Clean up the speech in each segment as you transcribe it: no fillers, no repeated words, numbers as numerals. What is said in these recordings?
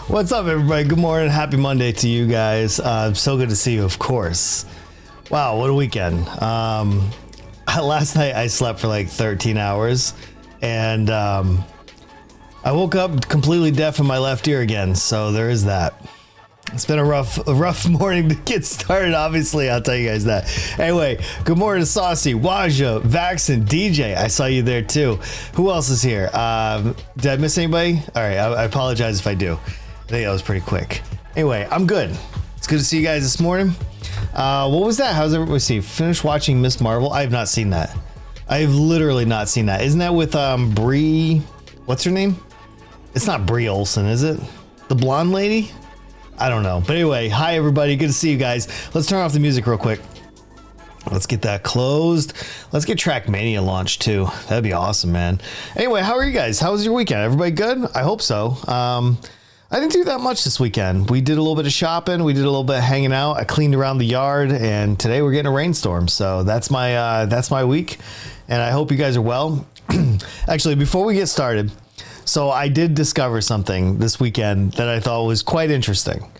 What's up, everybody? Good morning. Happy Monday to you guys. So good to see you, of course. Wow, what a weekend. Last night I slept for like 13 hours and I woke up completely deaf in my left ear again. So there is that. It's been a rough morning to get started, obviously. I'll tell you guys that. Anyway, good morning to Saucy, Waja, Vaxon, DJ. I saw you there too. Who else is here? Did I miss anybody? All right, I apologize if I do. I think that was pretty quick. Anyway, I'm good. It's good to see you guys this morning. What was that? How's everybody? See, finished watching Miss Marvel. I have not seen that. I have literally not seen that. Isn't that with Brie? What's her name? It's not Brie Olsen, is it? The blonde lady? I don't know. But anyway, hi everybody. Good to see you guys. Let's turn off the music real quick. Let's get that closed. Let's get Trackmania launched too. That'd be awesome, man. Anyway, how are you guys? How was your weekend? Everybody good? I hope so. I didn't do that much this weekend. We did a little bit of shopping. We did a little bit of hanging out. I cleaned around the yard, and today we're getting a rainstorm. So that's my week, and I hope you guys are well. Actually, before we get started, so I did discover something this weekend that I thought was quite interesting.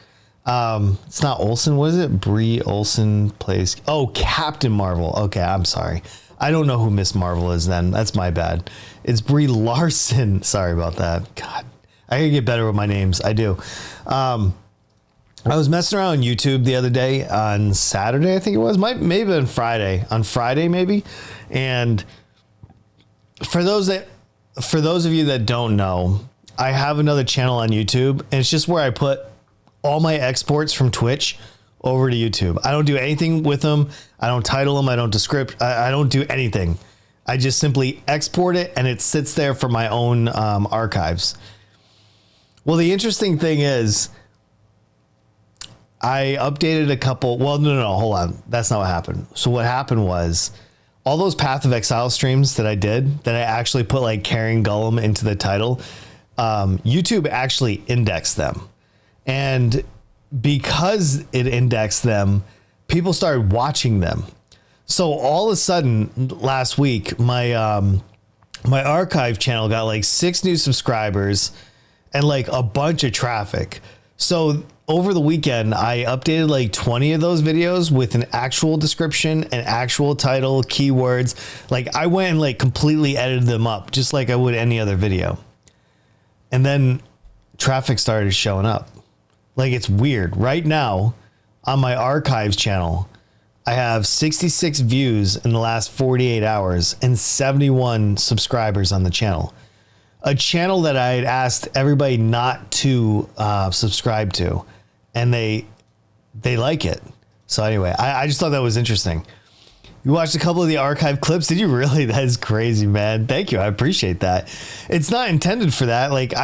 It's not Olsen, what is it? Brie Olsen plays... Oh, Captain Marvel. Okay, I'm sorry. I don't know who Miss Marvel is then. That's my bad. It's Brie Larson. Sorry about that. God, I gotta get better with my names. I do. I was messing around on YouTube the other day on Saturday, I think it was. Maybe on Friday. On Friday, maybe. And for those of you that don't know, I have another channel on YouTube, and it's just where I put all my exports from Twitch over to YouTube. I don't do anything with them. I don't title them. I don't descript. I don't do anything. I just simply export it, and it sits there for my own archives. Well, the interesting thing is I updated a couple. Well, no, hold on. That's not what happened. So what happened was, all those Path of Exile streams that I did, that I actually put like carrying Gollum into the title, YouTube actually indexed them. And because it indexed them, people started watching them. So all of a sudden last week, my archive channel got like 6 new subscribers and like a bunch of traffic. So over the weekend, I updated like 20 of those videos with an actual description, an actual title, keywords. Like I went and like completely edited them up just like I would any other video. And then traffic started showing up. Like it's weird. Right now on my archives channel, I have 66 views in the last 48 hours and 71 subscribers on the channel. A channel that I had asked everybody not to subscribe to. And they like it. So anyway, I just thought that was interesting. You watched a couple of the archive clips. Did you really? That is crazy, man. Thank you. I appreciate that. It's not intended for that. Like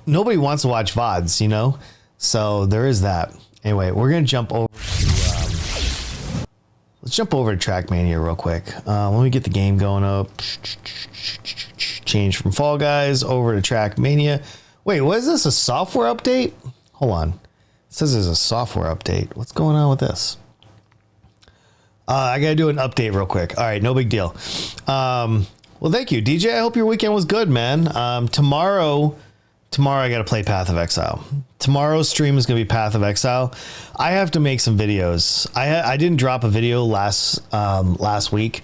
nobody wants to watch VODs, you know? So there is that. Anyway, we're going to jump over to, let's jump over to Trackmania real quick. Let me get the game going up. Change from Fall Guys over to Trackmania. Wait, what is this? A software update? Hold on. It says there's a software update. What's going on with this? I got to do an update real quick. All right, no big deal. Well, thank you, DJ. I hope your weekend was good, man. Tomorrow I got to play Path of Exile. Tomorrow's stream is going to be Path of Exile. I have to make some videos. I didn't drop a video last week,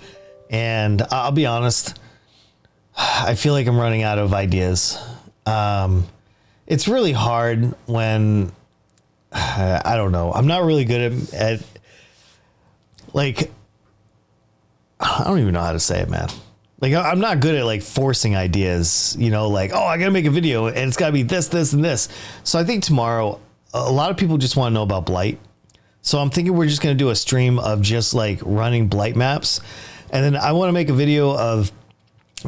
and I'll be honest, I feel like I'm running out of ideas. It's really hard when... I don't know. I'm not really good at like, I don't even know how to say it, man. Like, I'm not good at like forcing ideas, you know, like, oh, I got to make a video and it's got to be this, this, and this. So I think tomorrow, a lot of people just want to know about Blight. So I'm thinking we're just going to do a stream of just like running Blight maps. And then I want to make a video of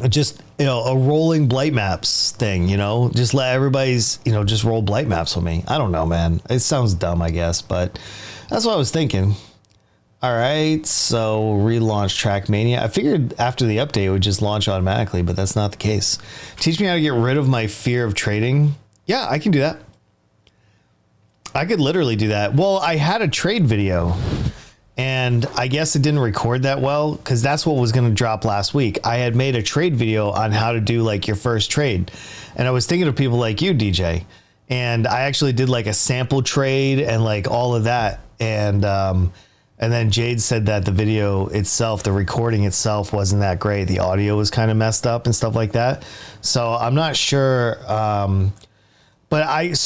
just, you know, a rolling Blight maps thing, you know, just let everybody's, you know, just roll Blight maps with me. I don't know, man. It sounds dumb, I guess, but that's what I was thinking. All right. So relaunch Trackmania. I figured after the update it would just launch automatically, but that's not the case. Teach me how to get rid of my fear of trading. Yeah, I can do that. I could literally do that. Well, I had a trade video. And I guess it didn't record that well because that's what was going to drop last week. I had made a trade video on how to do like your first trade. And I was thinking of people like you, DJ. And I actually did like a sample trade and like all of that. And then Jade said that the video itself, the recording itself wasn't that great. The audio was kind of messed up and stuff like that. So I'm not sure. So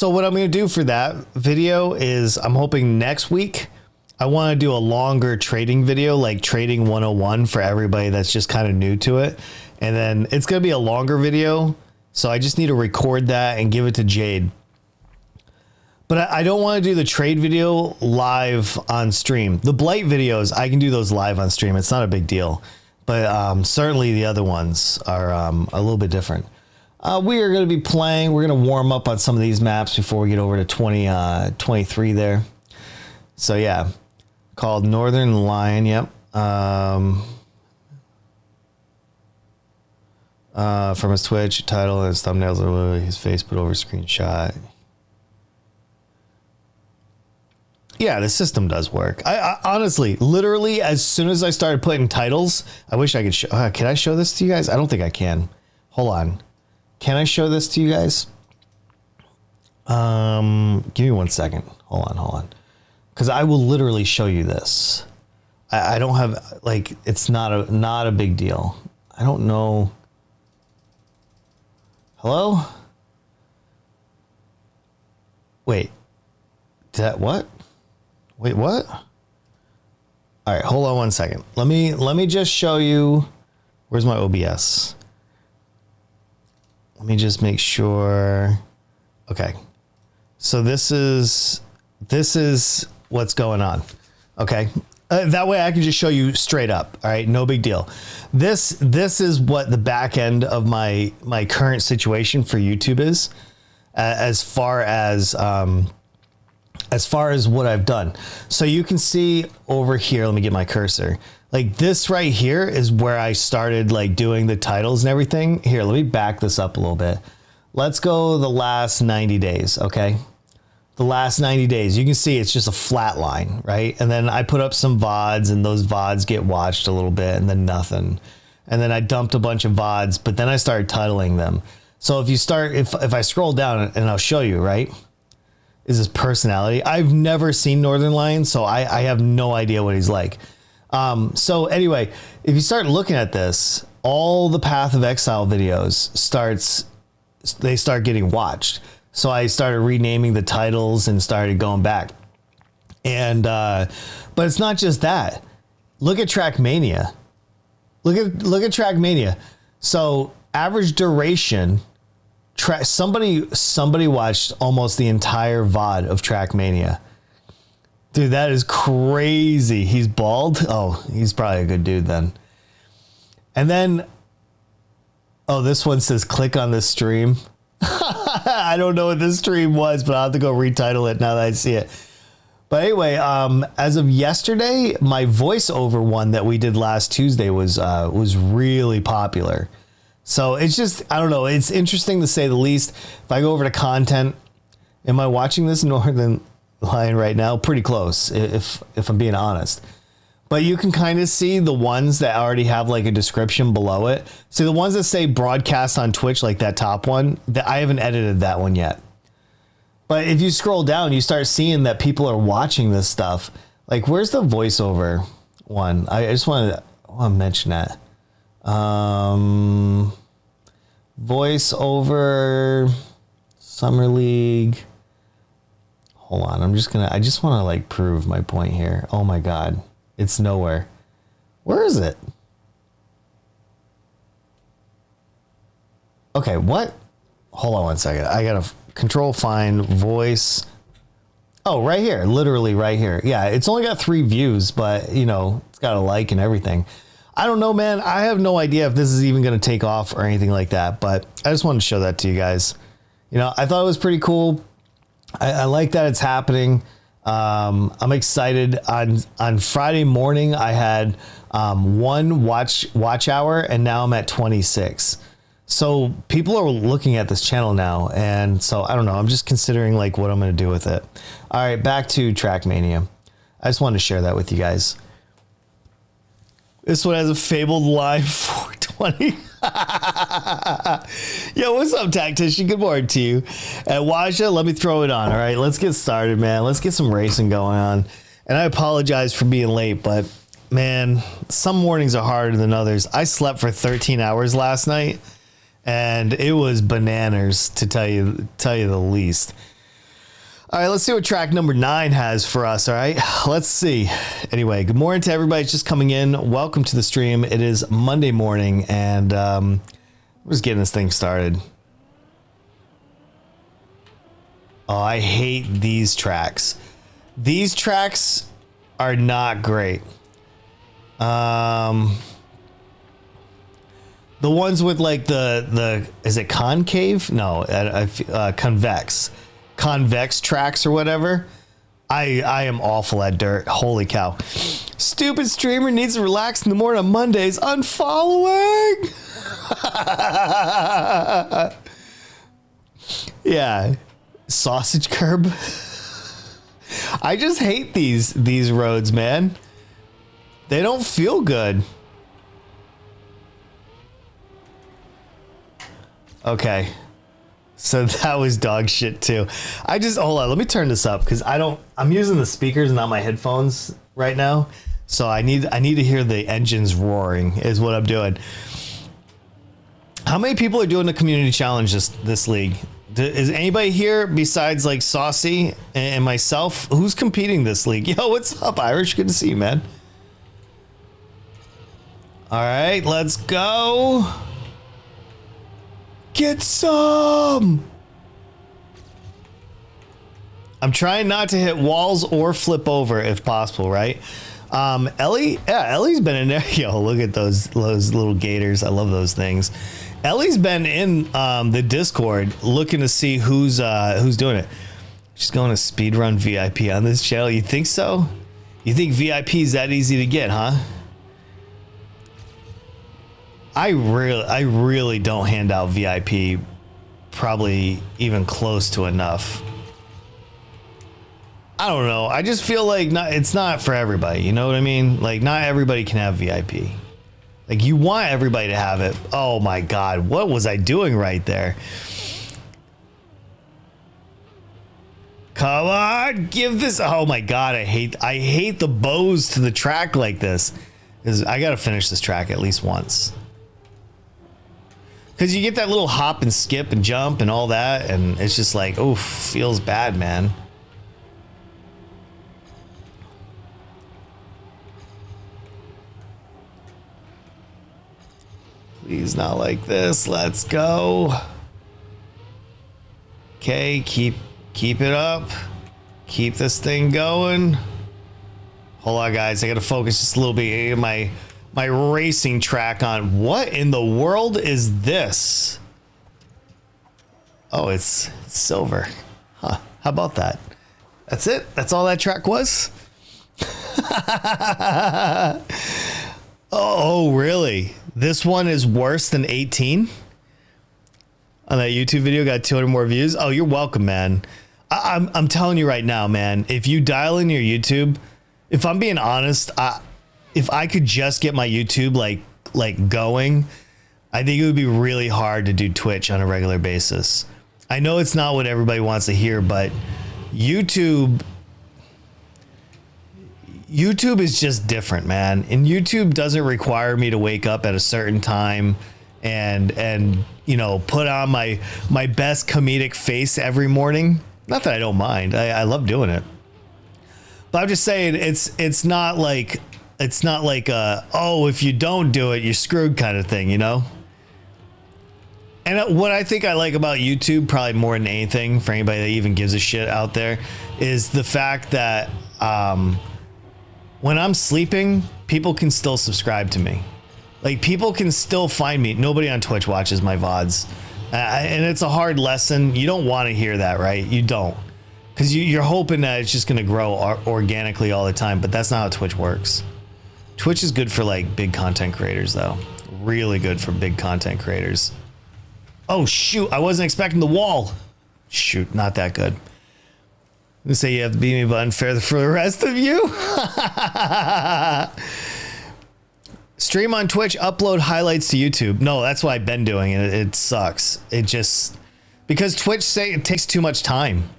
what I'm going to do for that video is I'm hoping next week I want to do a longer trading video, like trading 101 for everybody that's just kind of new to it. And then it's going to be a longer video. So I just need to record that and give it to Jade. But I don't want to do the trade video live on stream. The Blight videos, I can do those live on stream. It's not a big deal. But certainly the other ones are a little bit different. We are going to be playing. We're going to warm up on some of these maps before we get over to 23 there. So yeah, called Northern Lion. Yep. From his Twitch title and his thumbnails are literally his face put over screenshot. Yeah, the system does work. I honestly, literally, as soon as I started putting titles, I wish I could show. Can I show this to you guys? I don't think I can. Hold on. Can I show this to you guys? Give me 1 second. Hold on. Because I will literally show you this. I don't have, like, it's not a big deal. I don't know. Hello? Wait. What? Wait, what? All right, hold on 1 second. Let me just show you. Where's my OBS? Let me just make sure. Okay. So this is what's going on. Okay. That way I can just show you straight up. All right. No big deal. This is what the back end of my current situation for YouTube is, as far as what I've done. So you can see over here, let me get my cursor. Like this right here is where I started like doing the titles and everything. Here, let me back this up a little bit. Let's go the last 90 days. Okay. The last 90 days, you can see it's just a flat line, right? And then I put up some VODs and those VODs get watched a little bit and then nothing. And then I dumped a bunch of VODs, but then I started titling them. So if I scroll down and I'll show you, right? Is his personality. I've never seen Northern Lion, so I have no idea what he's like. So anyway, if you start looking at this, all the Path of Exile videos start getting watched. So I started renaming the titles and started going back. And but it's not just that. Look at Trackmania. Look at Trackmania. So average duration. Somebody watched almost the entire VOD of Trackmania. Dude, that is crazy. He's bald. Oh, he's probably a good dude then. And then, oh, this one says click on this stream. I don't know what this stream was, but I'll have to go retitle it now that I see it. But anyway, as of yesterday, my voiceover one that we did last Tuesday was really popular. So it's just, I don't know. It's interesting to say the least. If I go over to content, am I watching this Northern Lion right now? Pretty close, if I'm being honest. But you can kind of see the ones that already have like a description below it. So the ones that say broadcast on Twitch, like that top one, that I haven't edited that one yet. But if you scroll down, you start seeing that people are watching this stuff. Like, where's the voiceover one? I just want to mention that. Voiceover Summer League. Hold on. I just want to like prove my point here. Oh my God. It's nowhere. Where is it? Okay. What? Hold on 1 second. I got to control find voice. Oh, right here. Literally right here. Yeah. It's only got 3 views, but you know, it's got a like and everything. I don't know, man. I have no idea if this is even going to take off or anything like that, but I just wanted to show that to you guys. You know, I thought it was pretty cool. I like that it's happening. I'm excited. On Friday morning, I had 1 watch hour, and now I'm at 26. So people are looking at this channel now, and so I don't know. I'm just considering like what I'm going to do with it. All right, back to Trackmania. I just wanted to share that with you guys. This one has a fabled live 420. Yo, what's up, Tactician? Good morning to you. And Waja, let me throw it on. All right, let's get started, man. Let's get some racing going on. And I apologize for being late, but man, some mornings are harder than others. I slept for 13 hours last night, and it was bananas, to tell you the least. All right, let's see what track number 9 has for us. All right, let's see. Anyway, good morning to everybody just coming in. Welcome to the stream. It is Monday morning, and we're just getting this thing started. Oh, I hate these tracks. These tracks are not great. The ones with like the is it concave? No, convex tracks or whatever. I am awful at dirt. Holy cow. Stupid streamer needs to relax in the morning on Mondays. Unfollowing. Yeah. Sausage curb. I just hate these roads, man. They don't feel good. Okay. So that was dog shit too. Hold on, let me turn this up because I'm using the speakers, not my headphones right now. So I need to hear the engines roaring is what I'm doing. How many people are doing the community challenge this league? Is anybody here besides like Saucy and myself? Who's competing this league? Yo, what's up, Irish? Good to see you, man. All right, let's go. Get some. I'm trying not to hit walls or flip over if possible, right? Ellie's been in there. Yo, look at those little gators. I love those things. Ellie's been in the Discord looking to see who's doing it. She's going to speedrun VIP on this channel. You think so? You think VIP is that easy to get, huh? I really don't hand out VIP probably even close to enough. I don't know. I just feel like it's not for everybody. You know what I mean? Like not everybody can have VIP. Like you want everybody to have it. Oh my God. What was I doing right there? Come on, give this. Oh my God. I hate the bows to the track like this. I got to finish this track at least once. Because you get that little hop and skip and jump and all that, and it's just like, oh, feels bad, man. Please not like this. Let's go. Okay, keep it up. Keep this thing going. Hold on, guys. I got to focus just a little bit. My racing track on. What in the world is this? Oh, it's silver. Huh. How about that? That's it? That's all that track was? Oh, really? This one is worse than 18? On that YouTube video, got 200 more views. Oh, you're welcome, man. I'm telling you right now, man, if you dial in your YouTube, if I'm being honest, if I could just get my YouTube like going, I think it would be really hard to do Twitch on a regular basis. I know it's not what everybody wants to hear, but YouTube is just different, man. And YouTube doesn't require me to wake up at a certain time and you know, put on my best comedic face every morning. Not that I don't mind. I love doing it. But I'm just saying it's not like oh, if you don't do it, you're screwed kind of thing, you know? And what I think I like about YouTube, probably more than anything, for anybody that even gives a shit out there, is the fact that when I'm sleeping, people can still subscribe to me. Like, people can still find me. Nobody on Twitch watches my VODs. And it's a hard lesson. You don't want to hear that, right? You don't. Because you're hoping that it's just going to grow organically all the time. But that's not how Twitch works. Twitch is good for, like, big content creators, though. Really good for big content creators. Oh, shoot. I wasn't expecting the wall. Shoot, not that good. I'm going to say you have to beat me, but unfair for the rest of you. Stream on Twitch, upload highlights to YouTube. No, that's what I've been doing, and it sucks. It just, because Twitch say it takes too much time.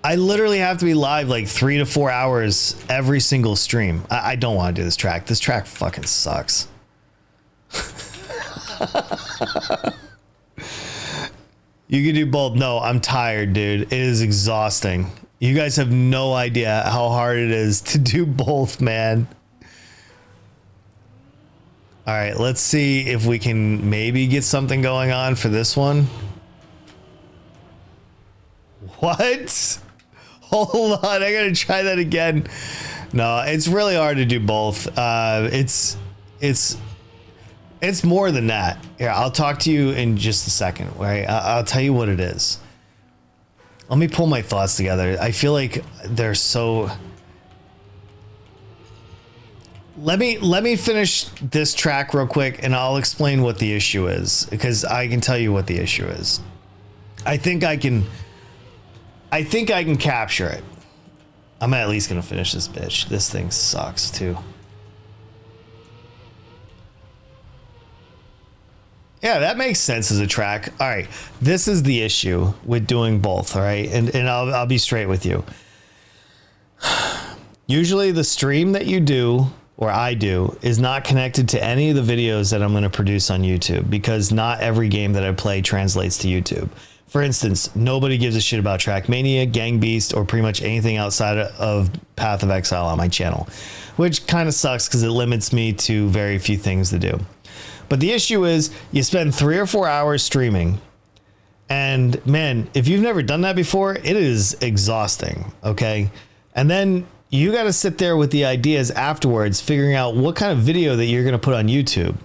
I literally have to be live like 3 to 4 hours every single stream. I don't want to do this track. This track fucking sucks. You can do both. No, I'm tired, dude. It is exhausting. You guys have no idea how hard it is to do both, man. All right, let's see if we can maybe get something going on for this one. What? Hold on, I gotta try that again. No, it's really hard to do both. It's more than that. Here, I'll talk to you in just a second. Right? I'll tell you what it is. Let me pull my thoughts together. I feel like they're so. Let me finish this track real quick, and I'll explain what the issue is, because I can tell you what the issue is. I think I can capture it. I'm at least gonna finish this bitch. This thing sucks too. Yeah, that makes sense as a track. All right, this is the issue with doing both. All right, and I'll be straight with you. Usually, the stream that you do, or I do, is not connected to any of the videos that I'm going to produce on YouTube, because not every game that I play translates to YouTube. For instance, nobody gives a shit about Trackmania, Gang Beast, or pretty much anything outside of Path of Exile on my channel, which kind of sucks because it limits me to very few things to do. But the issue is you spend 3 or 4 hours streaming, and man, if you've never done that before, it is exhausting, okay? And then you got to sit there with the ideas afterwards, figuring out what kind of video that you're going to put on YouTube.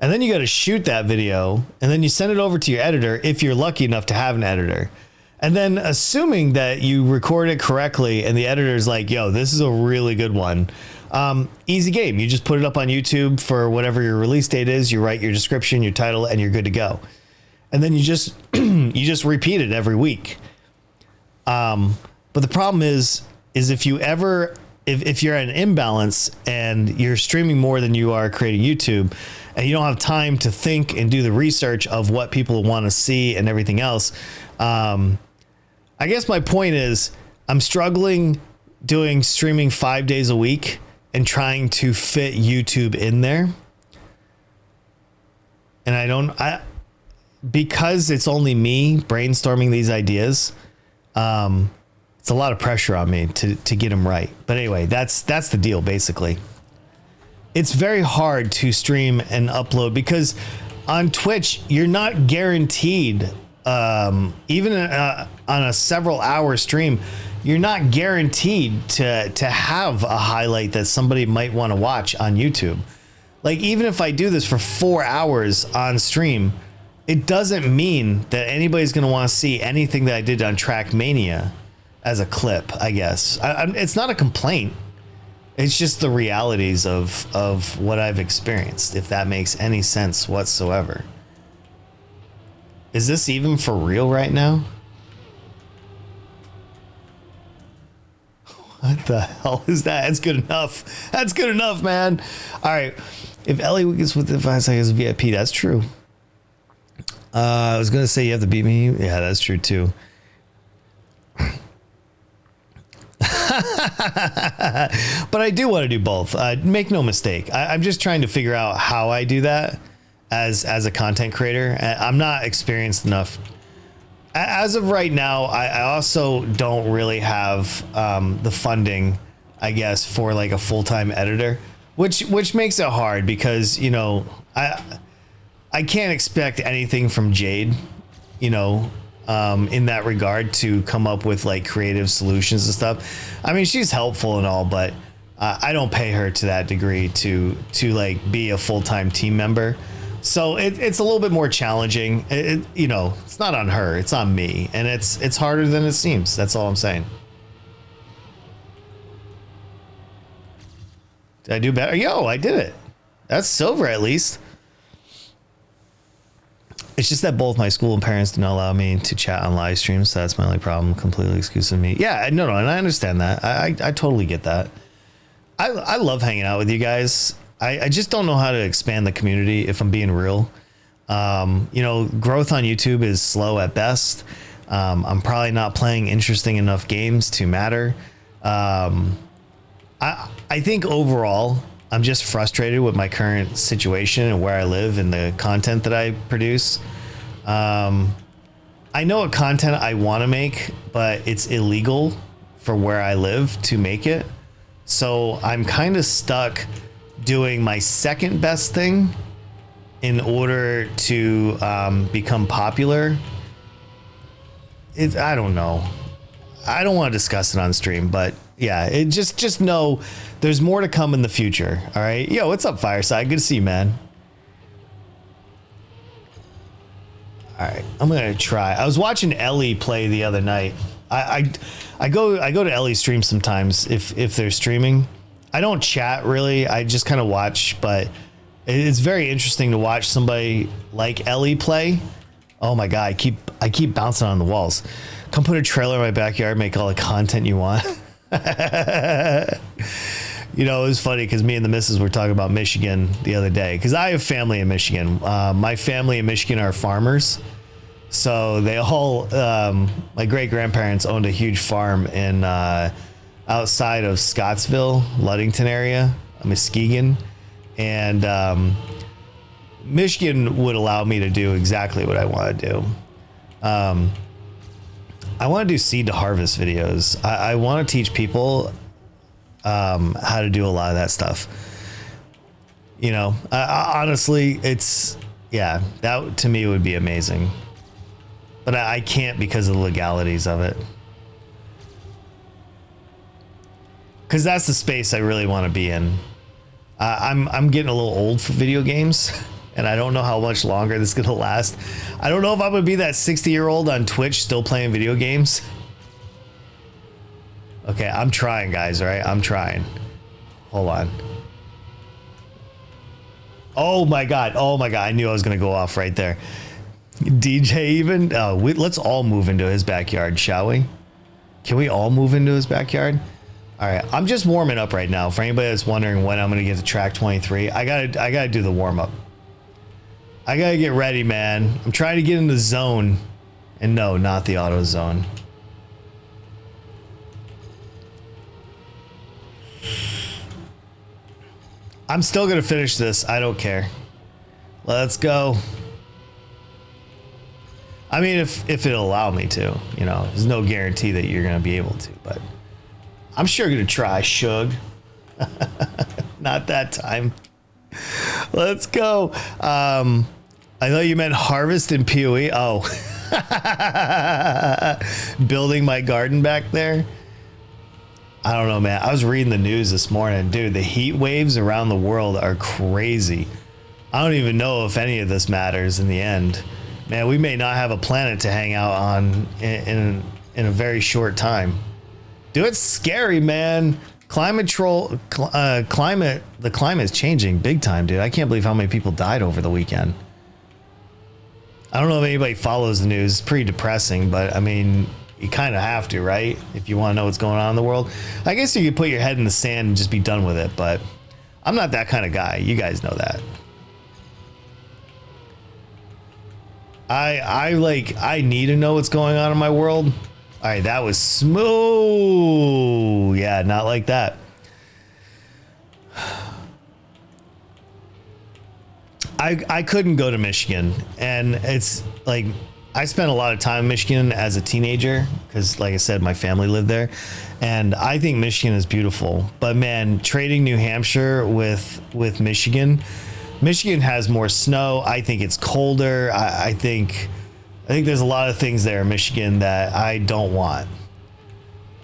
And then you got to shoot that video, and then you send it over to your editor if you're lucky enough to have an editor. And then assuming that you record it correctly and the editor's like, yo, this is a really good one. Easy game. You just put it up on YouTube for whatever your release date is. You write your description, your title, and you're good to go. And then you just you just repeat it every week. But the problem is if you ever if you're at an imbalance and you're streaming more than you are creating YouTube, and you don't have time to think and do the research of what people want to see and everything else, I guess my point is I'm struggling doing streaming 5 days a week and trying to fit YouTube in there. And because it's only me brainstorming these ideas, it's a lot of pressure on me to get them right. But anyway, that's the deal, basically. It's very hard to stream and upload because on Twitch, you're not guaranteed, even on a several hour stream, you're not guaranteed to have a highlight that somebody might want to watch on YouTube. Like, even if I do this for 4 hours on stream, it doesn't mean that anybody's going to want to see anything that I did on Trackmania as a clip, I guess. It's not a complaint. It's just the realities of what I've experienced, if that makes any sense whatsoever. Is this even for real right now? What the hell is that? That's good enough. That's good enough, man. All right. If Ellie gets with the 5 seconds VIP, that's true. I was going to say you have to beat me. Yeah, that's true too. But I do want to do both. Make no mistake. I'm just trying to figure out how I do that as a content creator. I'm not experienced enough. As of right now, I also don't really have the funding, I guess, for like a full-time editor, which makes it hard because, you know, I can't expect anything from Jade, you know, in that regard to come up with like creative solutions and stuff. I mean, she's helpful and all, but I don't pay her to that degree to like be a full-time team member. So it's a little bit more challenging. You know, it's not on her, it's on me, and it's harder than it seems. That's all I'm saying. Did I do better? Yo, I did it. That's silver at least. It's just that both my school and parents do not allow me to chat on live streams. So that's my only problem. Completely excusing me. Yeah, no, and I understand that. I totally get that. I love hanging out with you guys. I just don't know how to expand the community, if I'm being real. You know, growth on YouTube is slow at best. I'm probably not playing interesting enough games to matter. I think overall, I'm just frustrated with my current situation and where I live and the content that I produce. I know what content I want to make, but it's illegal for where I live to make it. So I'm kind of stuck doing my second best thing in order to become popular. I don't know. I don't want to discuss it on stream, but yeah, it just know there's more to come in the future. All right. Yo, what's up, Fireside? Good to see you, man. All right, I'm gonna try. I was watching Ellie play the other night. I go to Ellie's stream sometimes if they're streaming. I don't chat really. I just kind of watch, but it's very interesting to watch somebody like Ellie play. Oh my god, I keep bouncing on the walls. Come put a trailer in my backyard, make all the content you want. You know, it was funny because me and the missus were talking about Michigan the other day because I have family in Michigan. My family in Michigan are farmers. So they all, my great grandparents owned a huge farm in outside of Scottsville, Ludington area, Muskegon. And Michigan would allow me to do exactly what I want to do. I want to do seed to harvest videos. I want to teach people how to do a lot of that stuff. You know, honestly, yeah, that to me would be amazing. But I can't because of the legalities of it. Because that's the space I really want to be in. I'm getting a little old for video games, and I don't know how much longer this is going to last. I don't know if I'm going to be that 60-year-old on Twitch still playing video games. Okay, I'm trying, guys, all right? I'm trying. Hold on. Oh my god, I knew I was going to go off right there. DJ even? Let's all move into his backyard, shall we? Can we all move into his backyard? All right, I'm just warming up right now. For anybody that's wondering when I'm going to get to track 23, I gotta do the warm up. I gotta get ready, man. I'm trying to get in the zone. And no, not the auto zone. I'm still gonna finish this. I don't care. Let's go. I mean, if it'll allow me to, you know, there's no guarantee that you're gonna be able to, but I'm sure gonna try, Shug. Not that time. Let's go. I thought you meant harvest in PoE. Oh, building my garden back there. I don't know, man. I was reading the news this morning, dude. The heat waves around the world are crazy. I don't even know if any of this matters in the end. Man, we may not have a planet to hang out on in a very short time. Dude, it's scary, man. The climate is changing big time, dude. I can't believe how many people died over the weekend. I don't know if anybody follows the news. It's pretty depressing, but I mean, you kind of have to, right? If you want to know what's going on in the world. I guess you could put your head in the sand and just be done with it, but I'm not that kind of guy. You guys know that. I need to know what's going on in my world. All right, that was smooth. Yeah, not like that. I couldn't go to Michigan, and it's like I spent a lot of time in Michigan as a teenager because, like I said, my family lived there, and I think Michigan is beautiful. But man, trading New Hampshire with Michigan has more snow. I think it's colder. I think there's a lot of things there in Michigan that I don't want.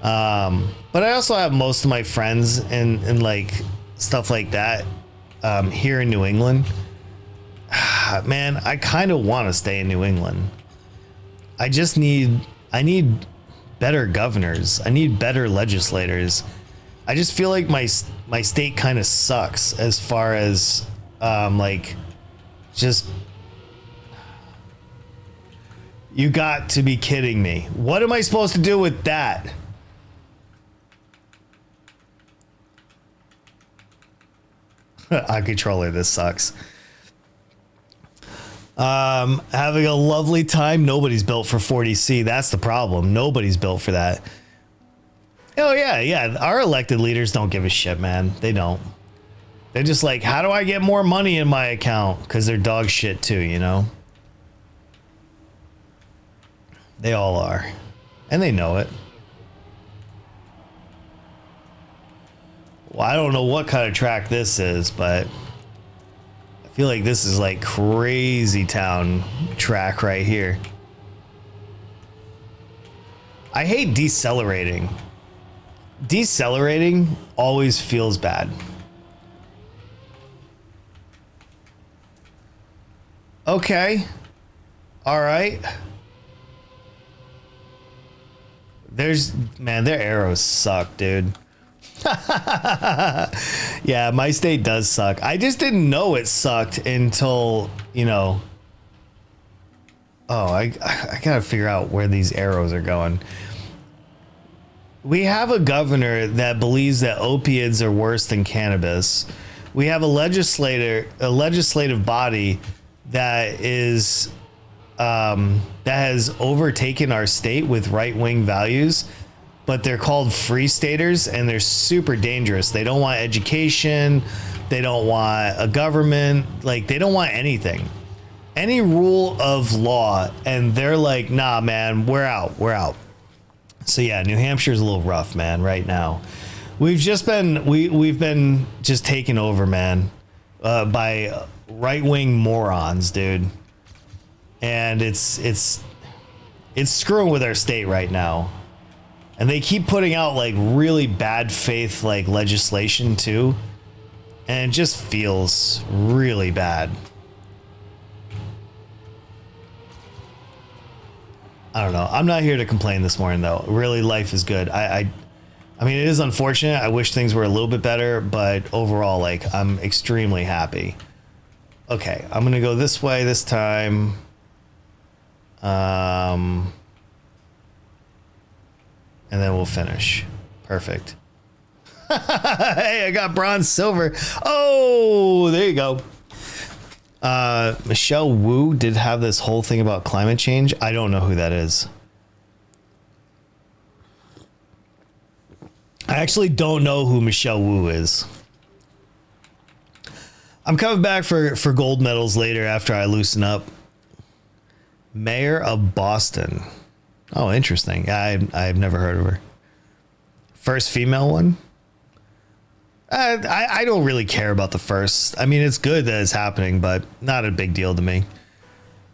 But I also have most of my friends and like stuff like that here in New England. Man, I kind of want to stay in New England. I need better governors. I need better legislators. I just feel like my state kind of sucks as far as like just, you got to be kidding me. What am I supposed to do with that? On controller, this sucks. Having a lovely time. Nobody's built for 40C. That's the problem. Nobody's built for that. Oh yeah. Our elected leaders don't give a shit, man. They don't. They're just like, how do I get more money in my account? Because they're dog shit too, you know? They all are. And they know it. Well, I don't know what kind of track this is, but I feel like this is like crazy town track right here. I hate decelerating. Decelerating always feels bad. Okay. All right. Man, their arrows suck, dude. Yeah, my state does suck. I just didn't know it sucked until, you know. Oh, I gotta figure out where these arrows are going. We have a governor that believes that opiates are worse than cannabis. We have a legislative body that is that has overtaken our state with right-wing values, but they're called free staters and they're super dangerous. They don't want education. They don't want a government. Like, they don't want anything, any rule of law. And they're like, nah, man, we're out. So yeah, New Hampshire's a little rough, man, right now. We've been just taken over, man, by right-wing morons, dude. And it's screwing with our state right now. And they keep putting out like really bad faith like legislation too. And it just feels really bad. I don't know. I'm not here to complain this morning though. Really, life is good. I mean, it is unfortunate. I wish things were a little bit better, but overall, like, I'm extremely happy. Okay, I'm gonna go this way this time. And then we'll finish. Perfect. Hey, I got bronze, silver. Oh, there you go. Michelle Wu did have this whole thing about climate change. I don't know who that is. I actually don't know who Michelle Wu is. I'm coming back for gold medals later after I loosen up. Mayor of Boston. Oh, interesting. I've never heard of her. First female one? I don't really care about the first. I mean, it's good that it's happening, but not a big deal to me.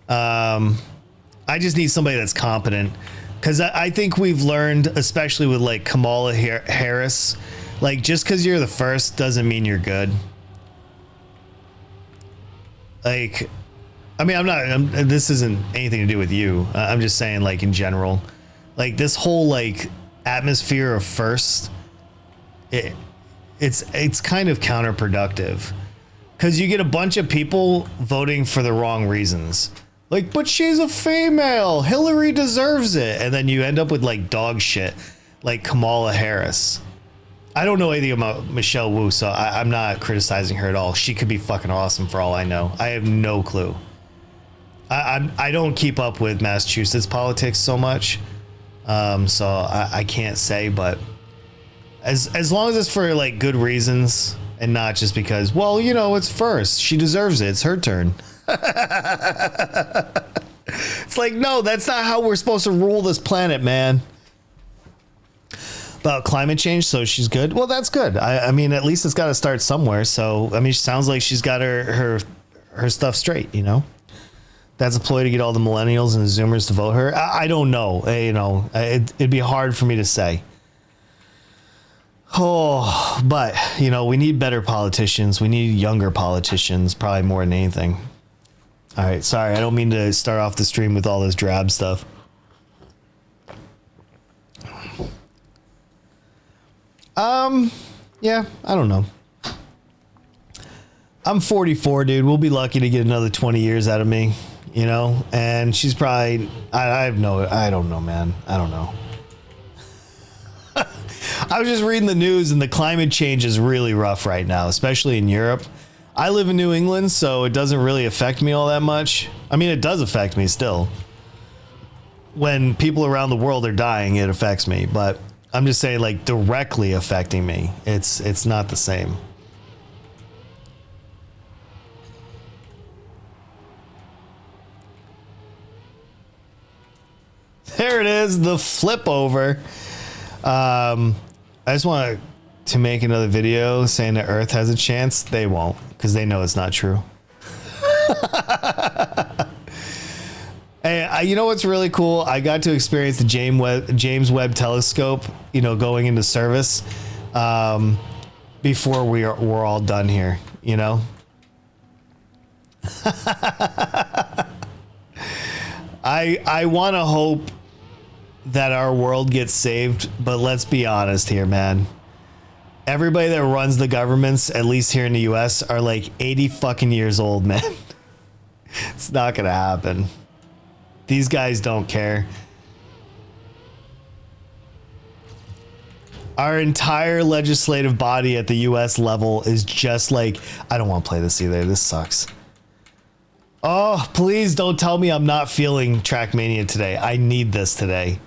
I just need somebody that's competent, because I think we've learned, especially with like Kamala Harris, like, just because you're the first doesn't mean you're good. Like, I mean, this isn't anything to do with you. I'm just saying, like, in general, like, this whole like atmosphere of first, it's kind of counterproductive, because you get a bunch of people voting for the wrong reasons. Like, but she's a female, Hillary deserves it. And then you end up with like dog shit like Kamala Harris. I don't know anything about Michelle Wu, so I'm not criticizing her at all. She could be fucking awesome for all I know. I have no clue. I don't keep up with Massachusetts politics so much, so I can't say. But as long as it's for like good reasons and not just because, well, you know, it's first, she deserves it, it's her turn. It's like, no, that's not how we're supposed to rule this planet, man. About climate change, so she's good. Well, that's good. I mean, at least it's got to start somewhere. So I mean, she sounds like she's got her stuff straight, you know. That's a ploy to get all the millennials and the Zoomers to vote her. I don't know. You know, it'd be hard for me to say. Oh, but, you know, we need better politicians. We need younger politicians, probably more than anything. All right, sorry. I don't mean to start off the stream with all this drab stuff. Yeah, I don't know. I'm 44, dude. We'll be lucky to get another 20 years out of me. You know, and she's probably, I don't know, man. I don't know. I was just reading the news, and the climate change is really rough right now, especially in Europe. I live in New England, so it doesn't really affect me all that much. I mean, it does affect me still. When people around the world are dying, it affects me, but I'm just saying, like, directly affecting me. It's not the same. There it is, the flip over. I just want to make another video saying that Earth has a chance. They won't, because they know it's not true. Hey, you know what's really cool? I got to experience the James Webb Telescope, you know, going into service before we're all done here, you know? I want to hope that our world gets saved, but let's be honest here, man. Everybody that runs the governments, at least here in the US, are like 80 fucking years old, man. It's not gonna happen. These guys don't care. Our entire legislative body at the US level is just like, I don't want to play this either. This sucks. Oh, please don't tell me I'm not feeling Trackmania today. I need this today.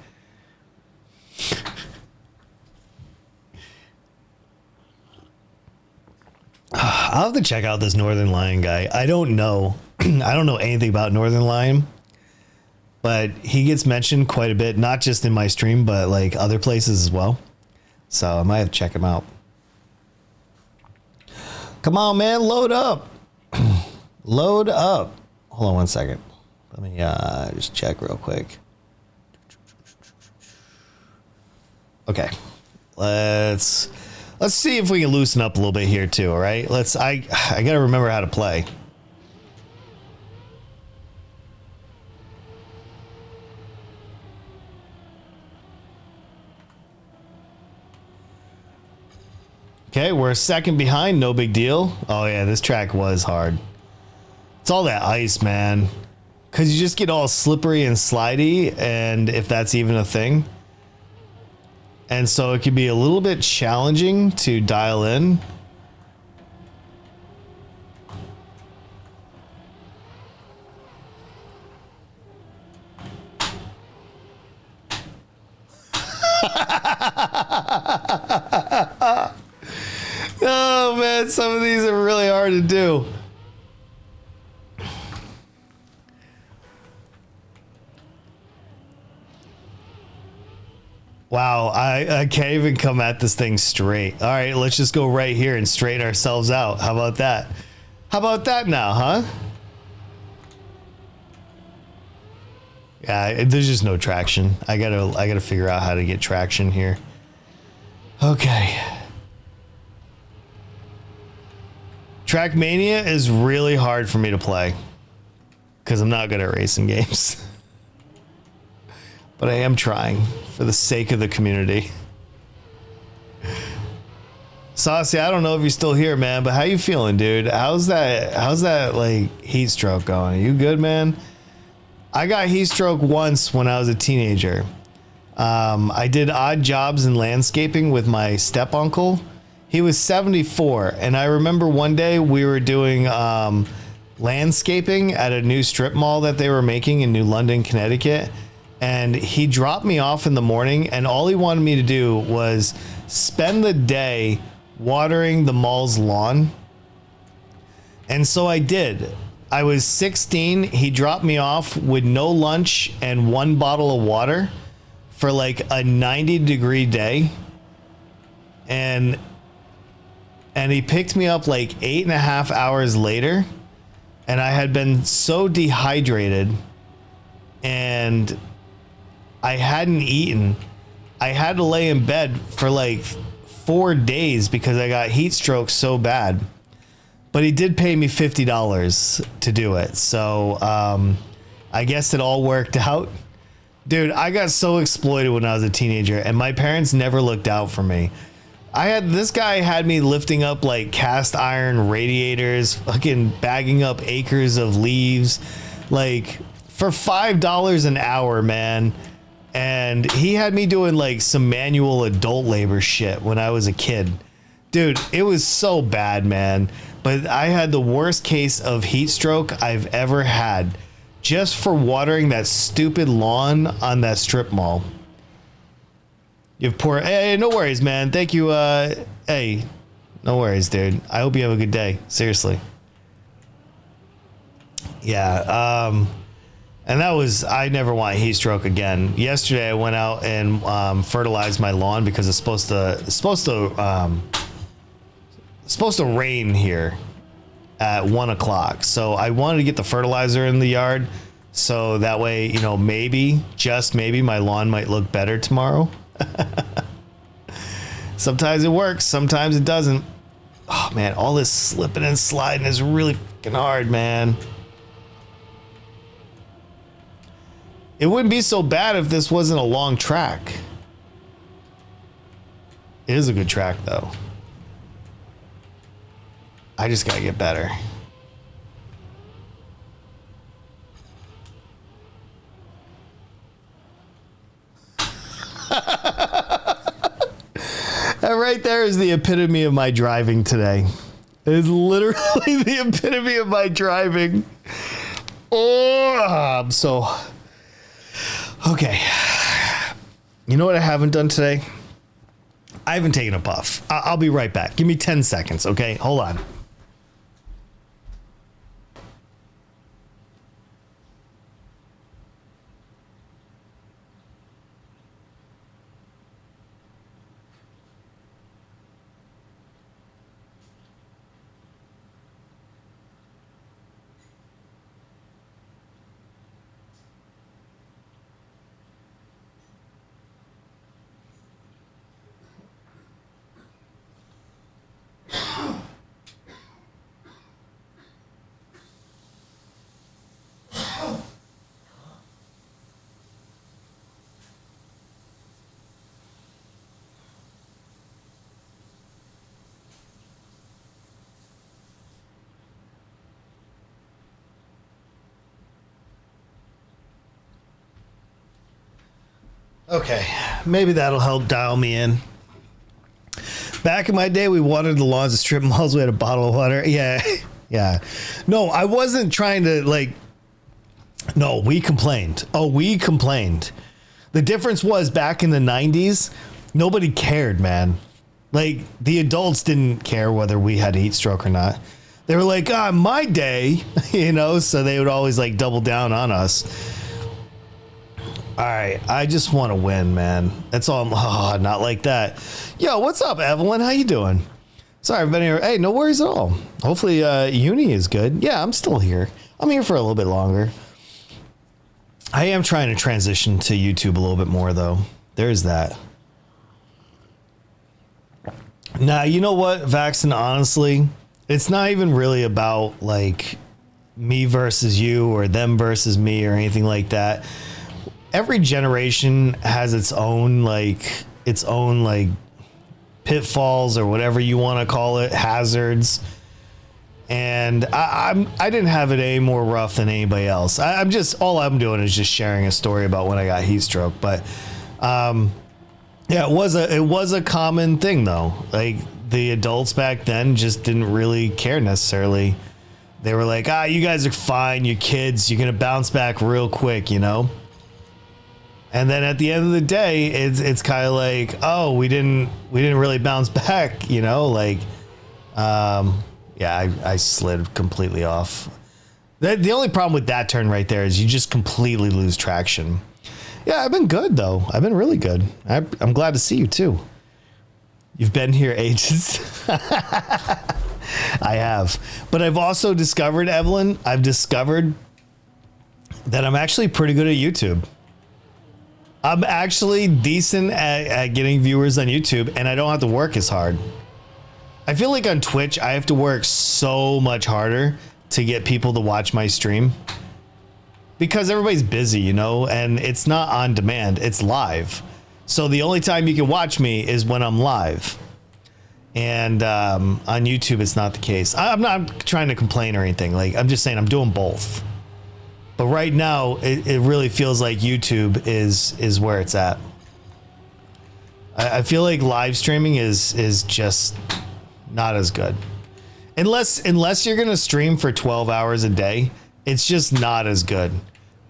I'll have to check out this Northern Lion guy. I don't know. I don't know anything about Northern Lion, but he gets mentioned quite a bit, not just in my stream, but like other places as well. So I might have to check him out. Come on, man, load up. Load up. Hold on one second. Let me just check real quick. Okay. Let's see if we can loosen up a little bit here too, all right? I got to remember how to play. Okay, we're a second behind, no big deal. Oh yeah, this track was hard. It's all that ice, man. Cause you just get all slippery and slidey, and if that's even a thing. And so it could be a little bit challenging to dial in. Oh man, some of these are really hard to do. Wow, I can't even come at this thing straight. All right, let's just go right here and straighten ourselves out. How about that? How about that now, huh? Yeah, there's just no traction. I gotta figure out how to get traction here. Okay. Trackmania is really hard for me to play because I'm not good at racing games. But I am trying for the sake of the community. Saucy, I don't know if you're still here, man, but how you feeling, dude? How's that like heat stroke going? Are you good, man? I got heat stroke once when I was a teenager. I did odd jobs in landscaping with my step uncle. He was 74, and I remember one day we were doing landscaping at a new strip mall that they were making in New London, Connecticut. And he dropped me off in the morning, and all he wanted me to do was spend the day watering the mall's lawn. And so I did. I was 16. He dropped me off with no lunch and one bottle of water for like a 90-degree day. And he picked me up like 8.5 hours later, and I had been so dehydrated and I hadn't eaten. I had to lay in bed for like 4 days because I got heat stroke so bad. But he did pay me $50 to do it. So I guess it all worked out. Dude, I got so exploited when I was a teenager, and my parents never looked out for me. This guy had me lifting up like cast iron radiators, fucking bagging up acres of leaves, like for $5 an hour, man. And he had me doing like some manual adult labor shit when I was a kid. Dude, it was so bad, man. but I had the worst case of heat stroke I've ever had just for watering that stupid lawn on that strip mall. You've poured. Hey, no worries, man. Thank you. Hey, no worries, dude. I hope you have a good day. Seriously. Yeah. And that was, I never want heat stroke again. Yesterday I went out and fertilized my lawn because it's supposed to rain here at 1 o'clock. So I wanted to get the fertilizer in the yard so that way, you know, maybe, just maybe, my lawn might look better tomorrow. Sometimes it works, sometimes it doesn't. Oh man, all this slipping and sliding is really fucking hard, man. It wouldn't be so bad if this wasn't a long track. It is a good track though. I just gotta get better. That right there is the epitome of my driving today. It is literally the epitome of my driving. Oh, I'm so... Okay. You know what I haven't done today? I haven't taken a puff. I'll be right back. Give me 10 seconds, okay? Hold on. Okay, maybe that'll help dial me in. Back in my day, we watered the lawns at strip malls. We had a bottle of water. Yeah, yeah. No, I wasn't trying to, like... No, we complained. Oh, we complained. The difference was back in the 90s, nobody cared, man. Like, the adults didn't care whether we had heat stroke or not. They were like, my day, you know, so they would always, like, double down on us. All right, I just want to win, man. That's all. Not like that. Yo, what's up, Evelyn? How you doing? Sorry, I've been here. Hey, no worries at all. Hopefully, uni is good. Yeah, I'm still here. I'm here for a little bit longer. I am trying to transition to YouTube a little bit more, though. There's that. Now, you know what, Vaxon, honestly, it's not even really about, like, me versus you or them versus me or anything like that. Every generation has its own pitfalls or whatever you want to call it, hazards. And I didn't have it any more rough than anybody else. All I'm doing is just sharing a story about when I got heat stroke. But yeah, it was a common thing though. Like the adults back then just didn't really care necessarily. They were like, you guys are fine, you kids, you're gonna bounce back real quick, you know. And then at the end of the day, it's kind of like, oh, we didn't really bounce back, you know, like, yeah, I slid completely off. The only problem with that turn right there is you just completely lose traction. Yeah, I've been good though. I've been really good. I'm glad to see you too. You've been here ages. I have, but I've also discovered, Evelyn, that I'm actually pretty good at YouTube. I'm actually decent at getting viewers on YouTube, and I don't have to work as hard. I feel like on Twitch, I have to work so much harder to get people to watch my stream. Because everybody's busy, you know, and it's not on demand, it's live. So the only time you can watch me is when I'm live. And on YouTube, it's not the case. I'm not trying to complain or anything. Like, I'm just saying I'm doing both. But right now, it really feels like YouTube is where it's at. I feel like live streaming is just not as good. Unless you're gonna stream for 12 hours a day, it's just not as good.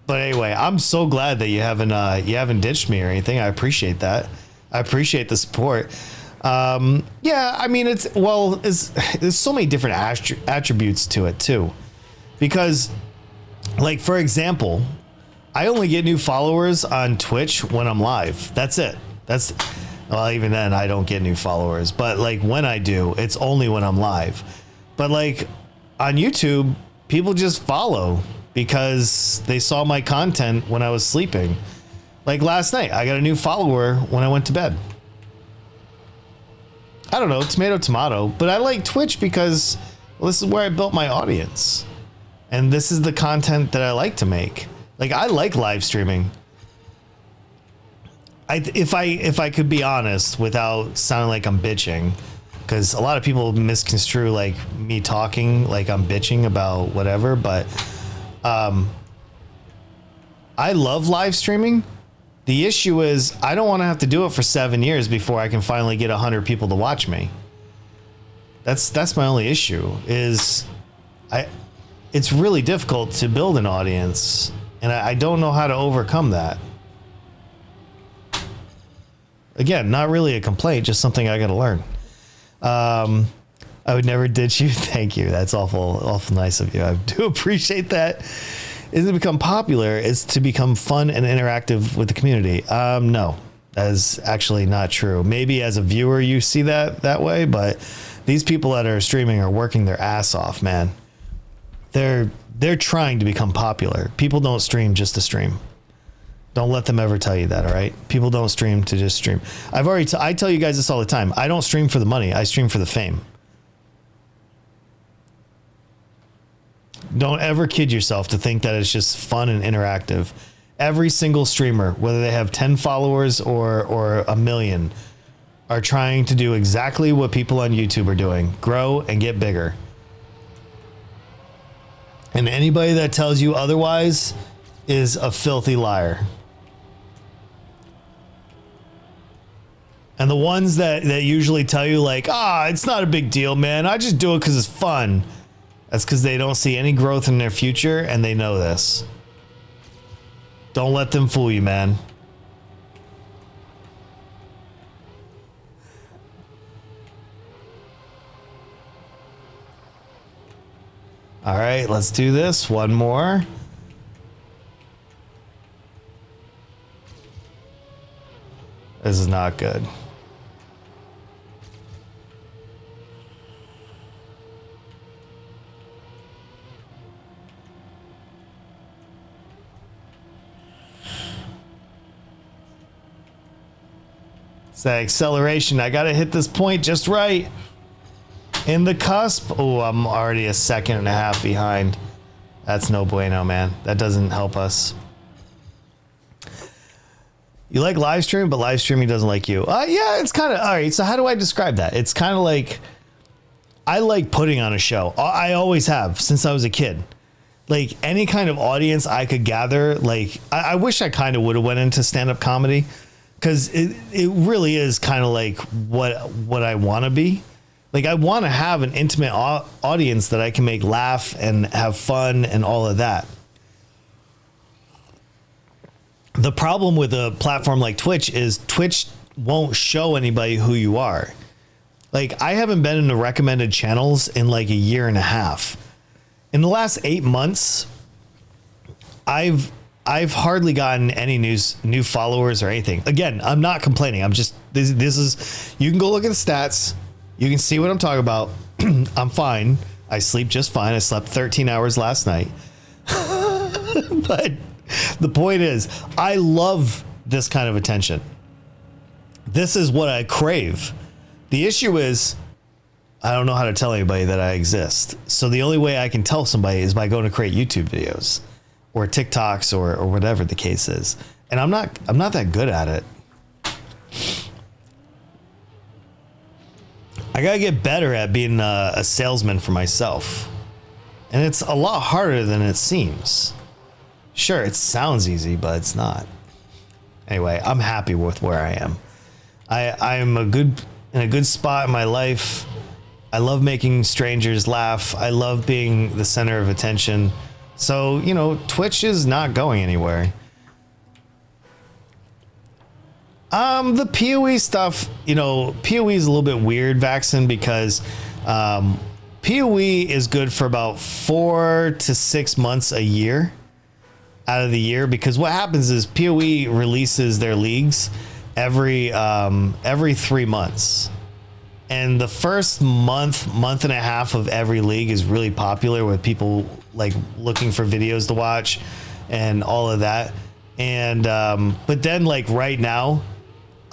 But anyway, I'm so glad that you haven't ditched me or anything. I appreciate that. I appreciate the support. Yeah, I mean, there's so many different attributes to it too, because, like, for example, I only get new followers on Twitch when I'm live. That's it. Well, even then I don't get new followers, but like when I do, it's only when I'm live. But like on YouTube, people just follow because they saw my content when I was sleeping. Like last night, I got a new follower when I went to bed. I don't know, tomato, but I like Twitch because, well, this is where I built my audience. And this is the content that I like to make. Like, I like live streaming. If I could be honest without sounding like I'm bitching, because a lot of people misconstrue like me talking like I'm bitching about whatever, but I love live streaming. The issue is I don't want to have to do it for 7 years before I can finally get 100 people to watch me. That's my only issue. It's really difficult to build an audience, and I don't know how to overcome that. Again, not really a complaint, just something I got to learn. I would never ditch you. Thank you. That's awful nice of you. I do appreciate that. Is it become popular? Is to become fun and interactive with the community? No, that is actually not true. Maybe as a viewer you see that way, but these people that are streaming are working their ass off, man. They're trying to become popular. People don't stream just to stream. Don't let them ever tell you that, all right? People don't stream to just stream. I tell you guys this all the time. I don't stream for the money. I stream for the fame. Don't ever kid yourself to think that it's just fun and interactive. Every single streamer, whether they have 10 followers or a million, are trying to do exactly what people on YouTube are doing. Grow and get bigger. And anybody that tells you otherwise is a filthy liar. And the ones that usually tell you like, it's not a big deal, man. I just do it because it's fun. That's because they don't see any growth in their future, and they know this. Don't let them fool you, man. All right, let's do this. One more. This is not good. It's that acceleration. I got to hit this point just right. In the cusp. Oh, I'm already a second and a half behind. That's no bueno, man. That doesn't help us. You like live streaming, but live streaming doesn't like you. Yeah, it's kind of, all right. So how do I describe that? It's kind of like, I like putting on a show. I always have since I was a kid. Like any kind of audience I could gather. Like I wish I kind of would have went into stand-up comedy, because it really is kind of like what I want to be. Like I want to have an intimate audience that I can make laugh and have fun and all of that. The problem with a platform like Twitch is Twitch won't show anybody who you are. Like I haven't been in the recommended channels in like a year and a half. In the last 8 months, I've hardly gotten any new followers or anything. Again, I'm not complaining. I'm just, this is, you can go look at the stats. You can see what I'm talking about. I'm fine. I sleep just fine. I slept 13 hours last night. But the point is, I love this kind of attention. This is what I crave. The issue is, I don't know how to tell anybody that I exist. So the only way I can tell somebody is by going to create YouTube videos or TikToks or whatever the case is. And I'm not that good at it. I gotta get better at being a salesman for myself. And it's a lot harder than it seems. Sure, it sounds easy, but it's not. Anyway, I'm happy with where I am. I'm in a good spot in my life. I love making strangers laugh. I love being the center of attention. So, you know, Twitch is not going anywhere. The PoE stuff, you know, PoE is a little bit weird, Vaxen, because PoE is good for about 4 to 6 months a year out of the year, because what happens is PoE releases their leagues every 3 months. And the first month and a half of every league is really popular with people like looking for videos to watch and all of that. And but then like right now,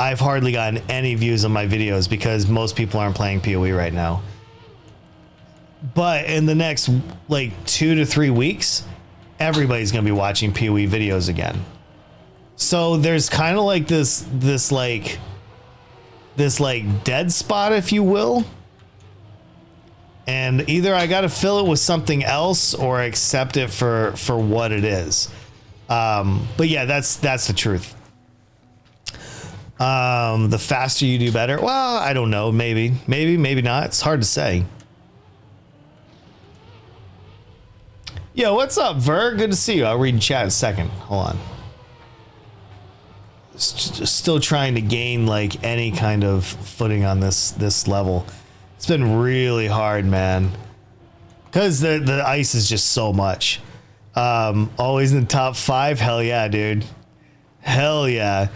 I've hardly gotten any views on my videos because most people aren't playing PoE right now. But in the next like 2 to 3 weeks, everybody's going to be watching PoE videos again. So there's kind of like this dead spot, if you will. And either I got to fill it with something else or accept it for what it is. But yeah, that's the truth. The faster you do better. Well, I don't know. Maybe not. It's hard to say. Yo, what's up, Ver? Good to see you. I'll read in chat in a second. Hold on. Still trying to gain like any kind of footing on this level. It's been really hard, man, because the ice is just so much. Always in the top 5. Hell yeah, dude. Hell yeah.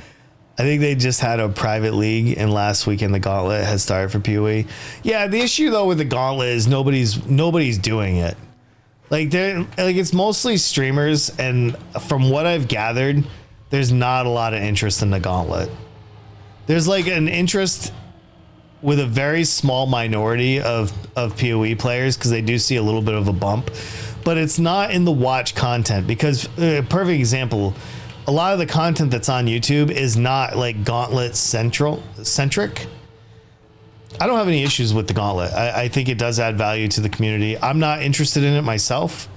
I think they just had a private league, and last weekend the gauntlet has started for PoE. Yeah, the issue though with the gauntlet is nobody's doing it. Like it's mostly streamers, and from what I've gathered, there's not a lot of interest in the gauntlet. There's like an interest with a very small minority of PoE players, because they do see a little bit of a bump, but it's not in the watch content, because perfect example, a lot of the content that's on YouTube is not like gauntlet centric. I don't have any issues with the gauntlet. I think it does add value to the community. I'm not interested in it myself,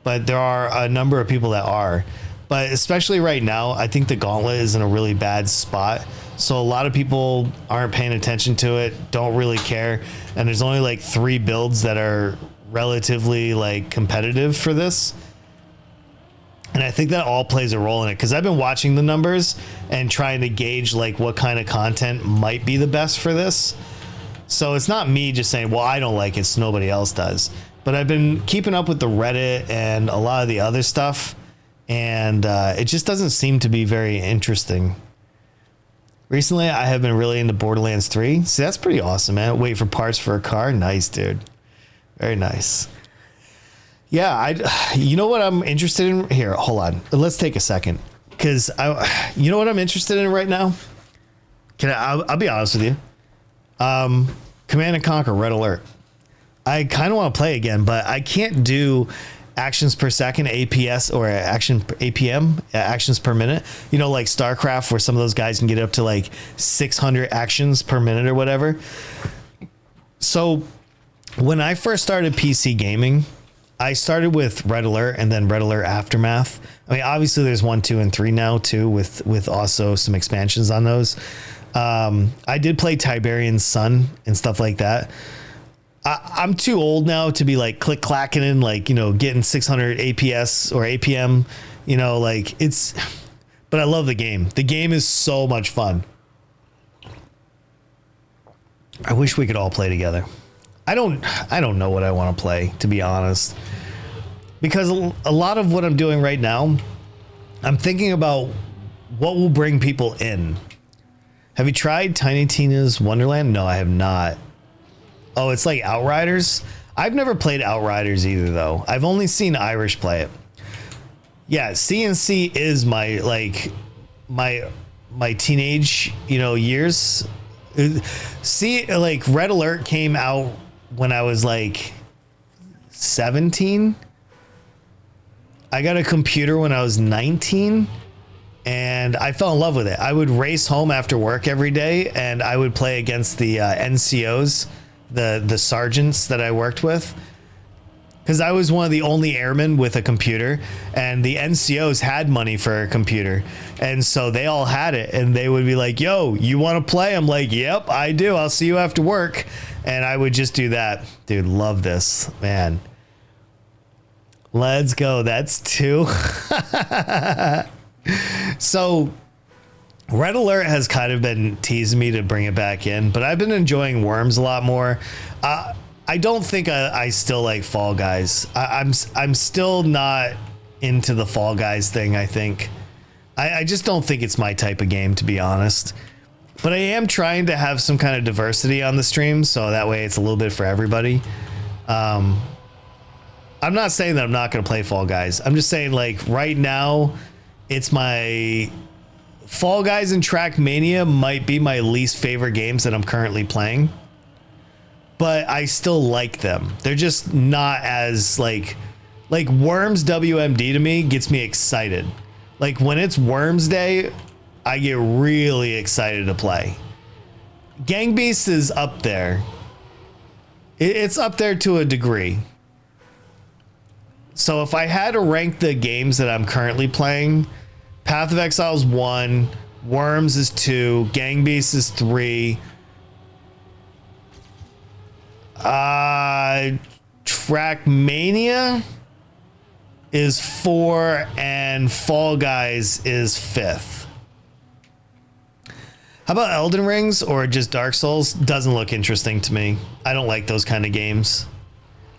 but there are a number of people that are. But especially right now, I think the gauntlet is in a really bad spot. So a lot of people aren't paying attention to it, don't really care. And there's only like 3 builds that are relatively like competitive for this. And I think that all plays a role in it, because I've been watching the numbers and trying to gauge like what kind of content might be the best for this. So it's not me just saying, well, I don't like it, so nobody else does. But I've been keeping up with the Reddit and a lot of the other stuff, and it just doesn't seem to be very interesting. Recently, I have been really into Borderlands 3. See, that's pretty awesome, man. Wait for parts for a car. Nice, dude. Very nice. Yeah, you know what I'm interested in? Here, hold on. Let's take a second. Because you know what I'm interested in right now? I'll be honest with you. Command & Conquer Red Alert. I kind of want to play again, but I can't do actions per second, APS, or APM, actions per minute. You know, like StarCraft, where some of those guys can get up to like 600 actions per minute or whatever. So when I first started PC gaming, I started with Red Alert and then Red Alert Aftermath. I mean, obviously there's 1, 2, and 3 now too, with also some expansions on those. I did play Tiberian's Sun and stuff like that. I'm too old now to be like click clacking in, like, you know, getting 600 APS or APM, you know, like but I love the game. The game is so much fun. I wish we could all play together. I don't know what I want to play, to be honest, because a lot of what I'm doing right now, I'm thinking about what will bring people in. Have you tried Tiny Tina's Wonderland? No, I have not. Oh, it's like Outriders. I've never played Outriders either, though. I've only seen Irish play it. Yeah, CNC is my teenage, you know, years. See, like Red Alert came out when I was like 17. I got a computer when I was 19, and I fell in love with it. I would race home after work every day, and I would play against the NCOs, the sergeants that I worked with. because I was one of the only airmen with a computer, and the NCOs had money for a computer. And so they all had it, and they would be like, yo, you want to play? I'm like, yep, I do. I'll see you after work. And I would just do that. Dude, love this, man. Let's go. That's 2. So Red Alert has kind of been teasing me to bring it back in, but I've been enjoying Worms a lot more. I don't think I still like Fall Guys. I'm still not into the Fall Guys thing, I think. I just don't think it's my type of game, to be honest. But I am trying to have some kind of diversity on the stream, so that way it's a little bit for everybody. I'm not saying that I'm not going to play Fall Guys. I'm just saying, like, right now, it's my... Fall Guys and Trackmania might be my least favorite games that I'm currently playing. But I still like them. They're just not as, like Worms WMD to me gets me excited. Like, when it's Worms Day, I get really excited to play. Gang Beasts is up there. It's up there to a degree. So if I had to rank the games that I'm currently playing, Path of Exile is 1, Worms is 2, Gang Beasts is 3, Trackmania is 4, and Fall Guys is 5th. How about Elden Rings or just Dark Souls? Doesn't look interesting to me. I don't like those kind of games.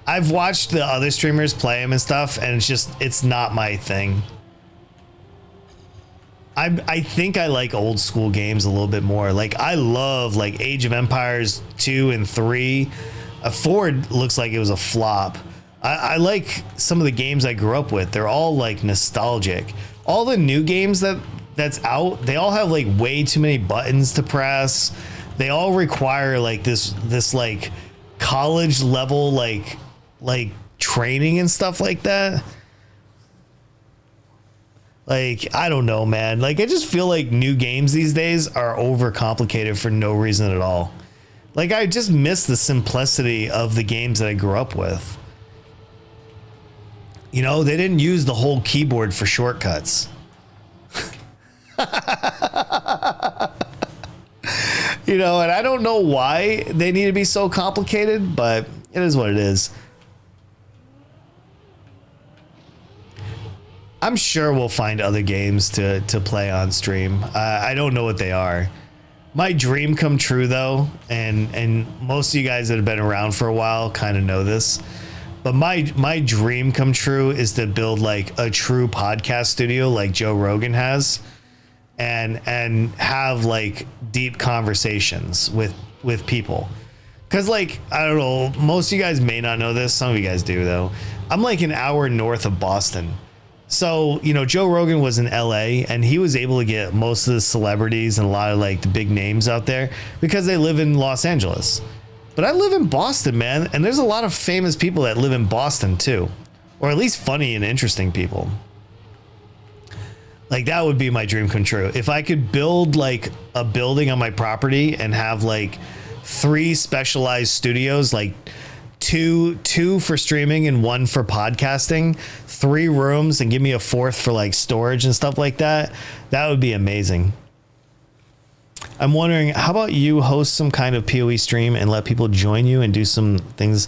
I've watched the other streamers play them and stuff, and it's not my thing. I think I like old school games a little bit more. Like, I love like Age of Empires 2 and 3. 4 looks like it was a flop. I like some of the games I grew up with. They're all like nostalgic. All the new games that's out, they all have like way too many buttons to press. They all require like this like college level like training and stuff like that. Like, I don't know, man. Like, I just feel like new games these days are overcomplicated for no reason at all. Like, I just miss the simplicity of the games that I grew up with. You know, they didn't use the whole keyboard for shortcuts. You know, and I don't know why they need to be so complicated, but it is what it is. I'm sure we'll find other games to play on stream. I don't know what they are. My dream come true, though, and most of you guys that have been around for a while kind of know this, but my dream come true is to build like a true podcast studio like Joe Rogan has, and have like deep conversations with people. Because, like, I don't know, most of you guys may not know this. Some of you guys do, though. I'm like an hour north of Boston. So, you know, Joe Rogan was in LA, and he was able to get most of the celebrities and a lot of like the big names out there because they live in Los Angeles. But I live in Boston, man, and there's a lot of famous people that live in Boston too, or at least funny and interesting people. Like, that would be my dream come true. If I could build like a building on my property and have like 3 specialized studios, like two for streaming and 1 for podcasting, 3 rooms, and give me a 4th for like storage and stuff like that, that would be amazing. I'm wondering, how about you host some kind of PoE stream and let people join you and do some things?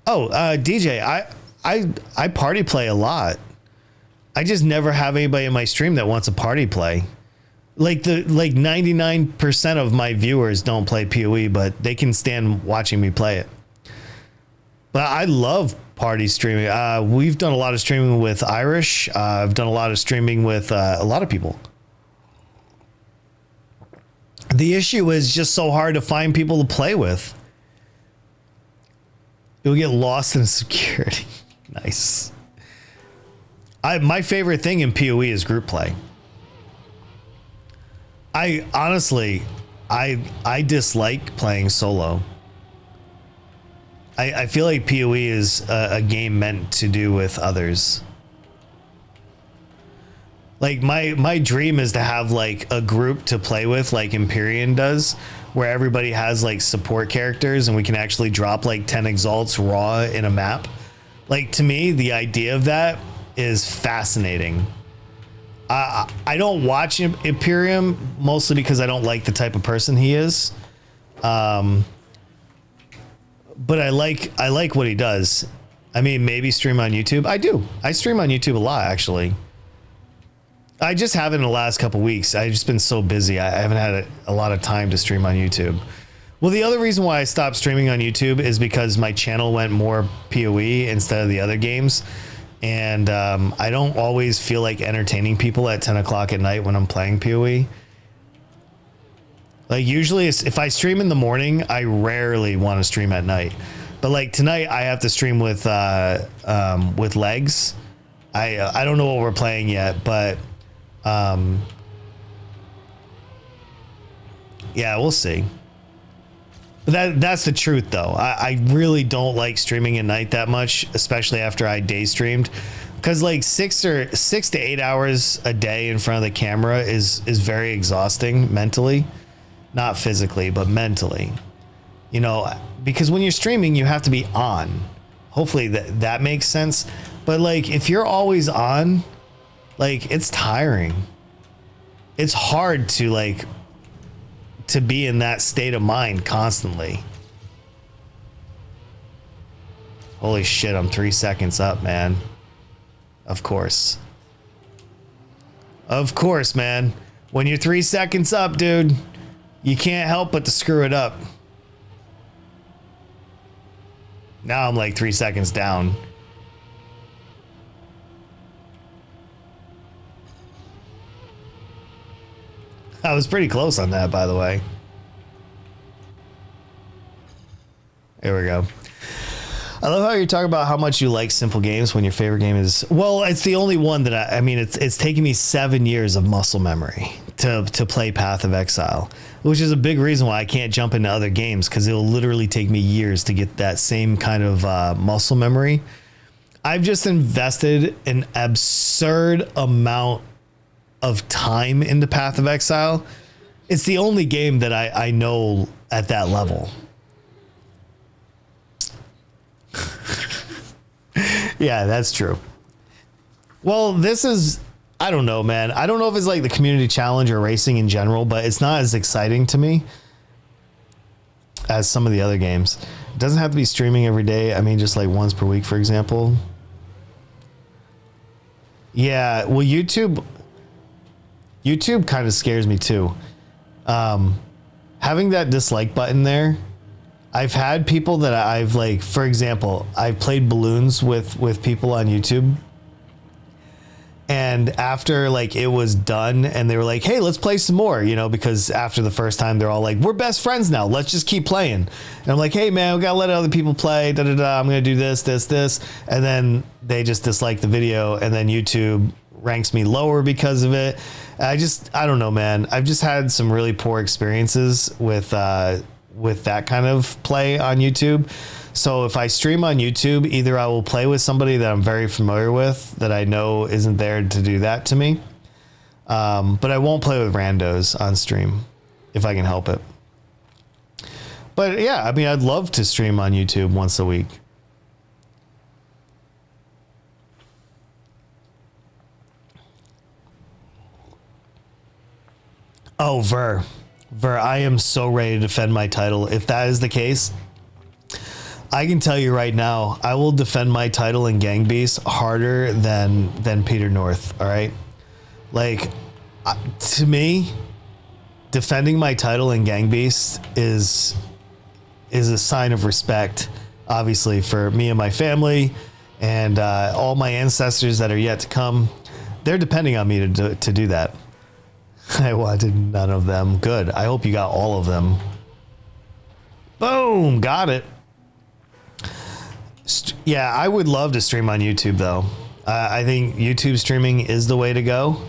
Oh, DJ, I party play a lot. I just never have anybody in my stream that wants a party play. Like 99% of my viewers don't play PoE, but they can stand watching me play it. But I love party streaming. We've done a lot of streaming with Irish. I've done a lot of streaming with a lot of people. The issue is just so hard to find people to play with. You'll get lost in security. Nice. My favorite thing in PoE is group play. I honestly dislike playing solo. I feel like PoE is a game meant to do with others. Like my dream is to have like a group to play with, like Empyrean does, where everybody has like support characters and we can actually drop like 10 exalts raw in a map. Like, to me, the idea of that is fascinating. I don't watch Imperium mostly because I don't like the type of person he is. But I like what he does. I mean, maybe stream on YouTube. I do. I stream on YouTube a lot, actually. I just haven't in the last couple weeks. I've just been so busy. I haven't had a lot of time to stream on YouTube. Well, the other reason why I stopped streaming on YouTube is because my channel went more PoE instead of the other games. And I don't always feel like entertaining people at 10 o'clock at night when I'm playing PoE. Like, usually if I stream in the morning, I rarely want to stream at night. But like tonight, I have to stream with Legs. I don't know what we're playing yet, but yeah, we'll see. But that's the truth, though. I really don't like streaming at night that much, especially after I day streamed, because like 6 to 8 hours a day in front of the camera is very exhausting mentally, not physically, but mentally. You know, because when you're streaming, you have to be on. Hopefully that makes sense. But like, if you're always on, like, it's tiring. It's hard to be in that state of mind constantly. Holy shit, I'm 3 seconds up, man. Of course. Of course, man. When you're 3 seconds up, dude, you can't help but to screw it up. Now I'm like 3 seconds down. I was pretty close on that, by the way. There we go. I love how you're talking about how much you like simple games when your favorite game is... Well, it's the only one that I mean, it's taken me 7 years of muscle memory to play Path of Exile, which is a big reason why I can't jump into other games, because it'll literally take me years to get that same kind of muscle memory. I've just invested an absurd amount of time into Path of Exile. It's the only game that I know at that level. Yeah, that's true. Well, this is, I don't know, man. I don't know if it's like the community challenge or racing in general, but it's not as exciting to me as some of the other games. It doesn't have to be streaming every day. I mean, just like once per week, for example. Yeah, well, YouTube kind of scares me too. Having that dislike button there, I've had people that I've like, for example, I played balloons with people on YouTube. And after like it was done and they were like, hey, let's play some more, you know, because after the first time they're all like, we're best friends now. Let's just keep playing. And I'm like, hey man, we got to let other people play. Da, da, da. I'm going to do this. And then they just dislike the video. And then YouTube ranks me lower because of it. I don't know, man. I've just had some really poor experiences with that kind of play on YouTube. So if I stream on YouTube, either I will play with somebody that I'm very familiar with that I know isn't there to do that to me. But I won't play with randos on stream if I can help it. But yeah, I mean, I'd love to stream on YouTube once a week. Oh, Ver, I am so ready to defend my title. If that is the case, I can tell you right now, I will defend my title in Gang Beasts harder than Peter North. All right. Like, to me, defending my title in Gang Beasts is a sign of respect, obviously, for me and my family and all my ancestors that are yet to come. They're depending on me to do that. I wanted none of them. Good. I hope you got all of them. Boom. Got it. Yeah, I would love to stream on YouTube, though. I think YouTube streaming is the way to go.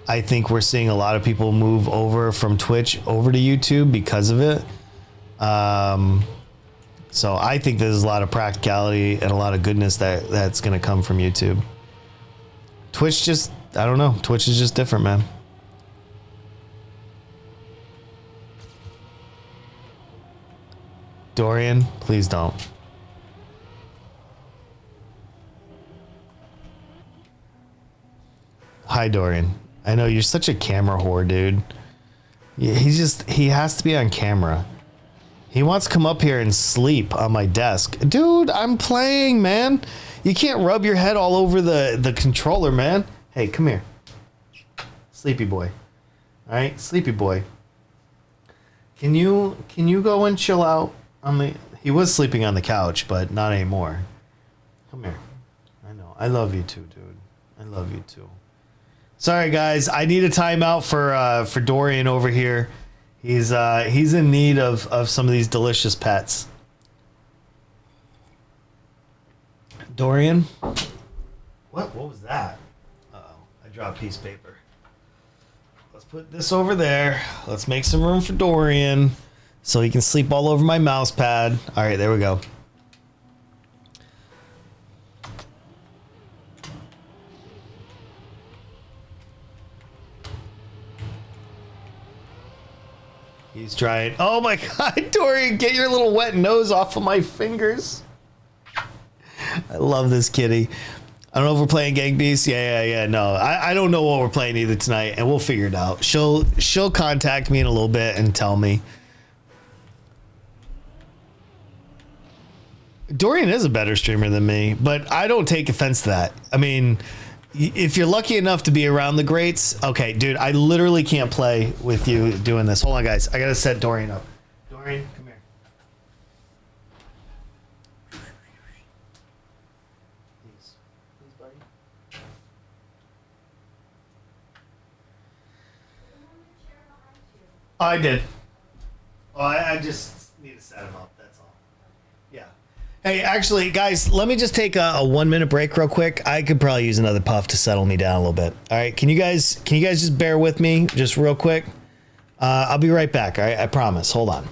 I think we're seeing a lot of people move over from Twitch over to YouTube because of it. So I think there's a lot of practicality and a lot of goodness that's going to come from YouTube. Twitch just I don't know. Twitch is just different, man. Dorian, please don't. Hi, Dorian. I know you're such a camera whore, dude. Yeah, he has to be on camera. He wants to come up here and sleep on my desk. Dude, I'm playing, man. You can't rub your head all over the controller, man. Hey, come here. Sleepy boy. All right, sleepy boy. Can you go and chill out on the... He was sleeping on the couch, but not anymore. Come here. I know. I love you too, dude. I love you too. Sorry, guys. I need a timeout for Dorian over here. He's in need of some of these delicious pets. Dorian? What was that? Uh-oh. I dropped a piece of paper. Let's put this over there. Let's make some room for Dorian so he can sleep all over my mouse pad. All right, there we go. He's trying. Oh my God, Dorian, get your little wet nose off of my fingers. I love this kitty. I don't know if we're playing Gang Beasts. Yeah. No, I don't know what we're playing either tonight, and we'll figure it out. She'll contact me in a little bit and tell me. Dorian is a better streamer than me, but I don't take offense to that. I mean, if you're lucky enough to be around the greats, okay, dude, I literally can't play with you doing this. Hold on, guys. I gotta set Dorian up. Dorian, come here. Please, buddy. Oh, I did. Oh, I just need to set him up. That's all. Yeah. Hey, actually, guys, let me just take a 1 minute break real quick. I could probably use another puff to settle me down a little bit. All right, can you guys just bear with me just real quick? I'll be right back. All right, I promise. Hold on.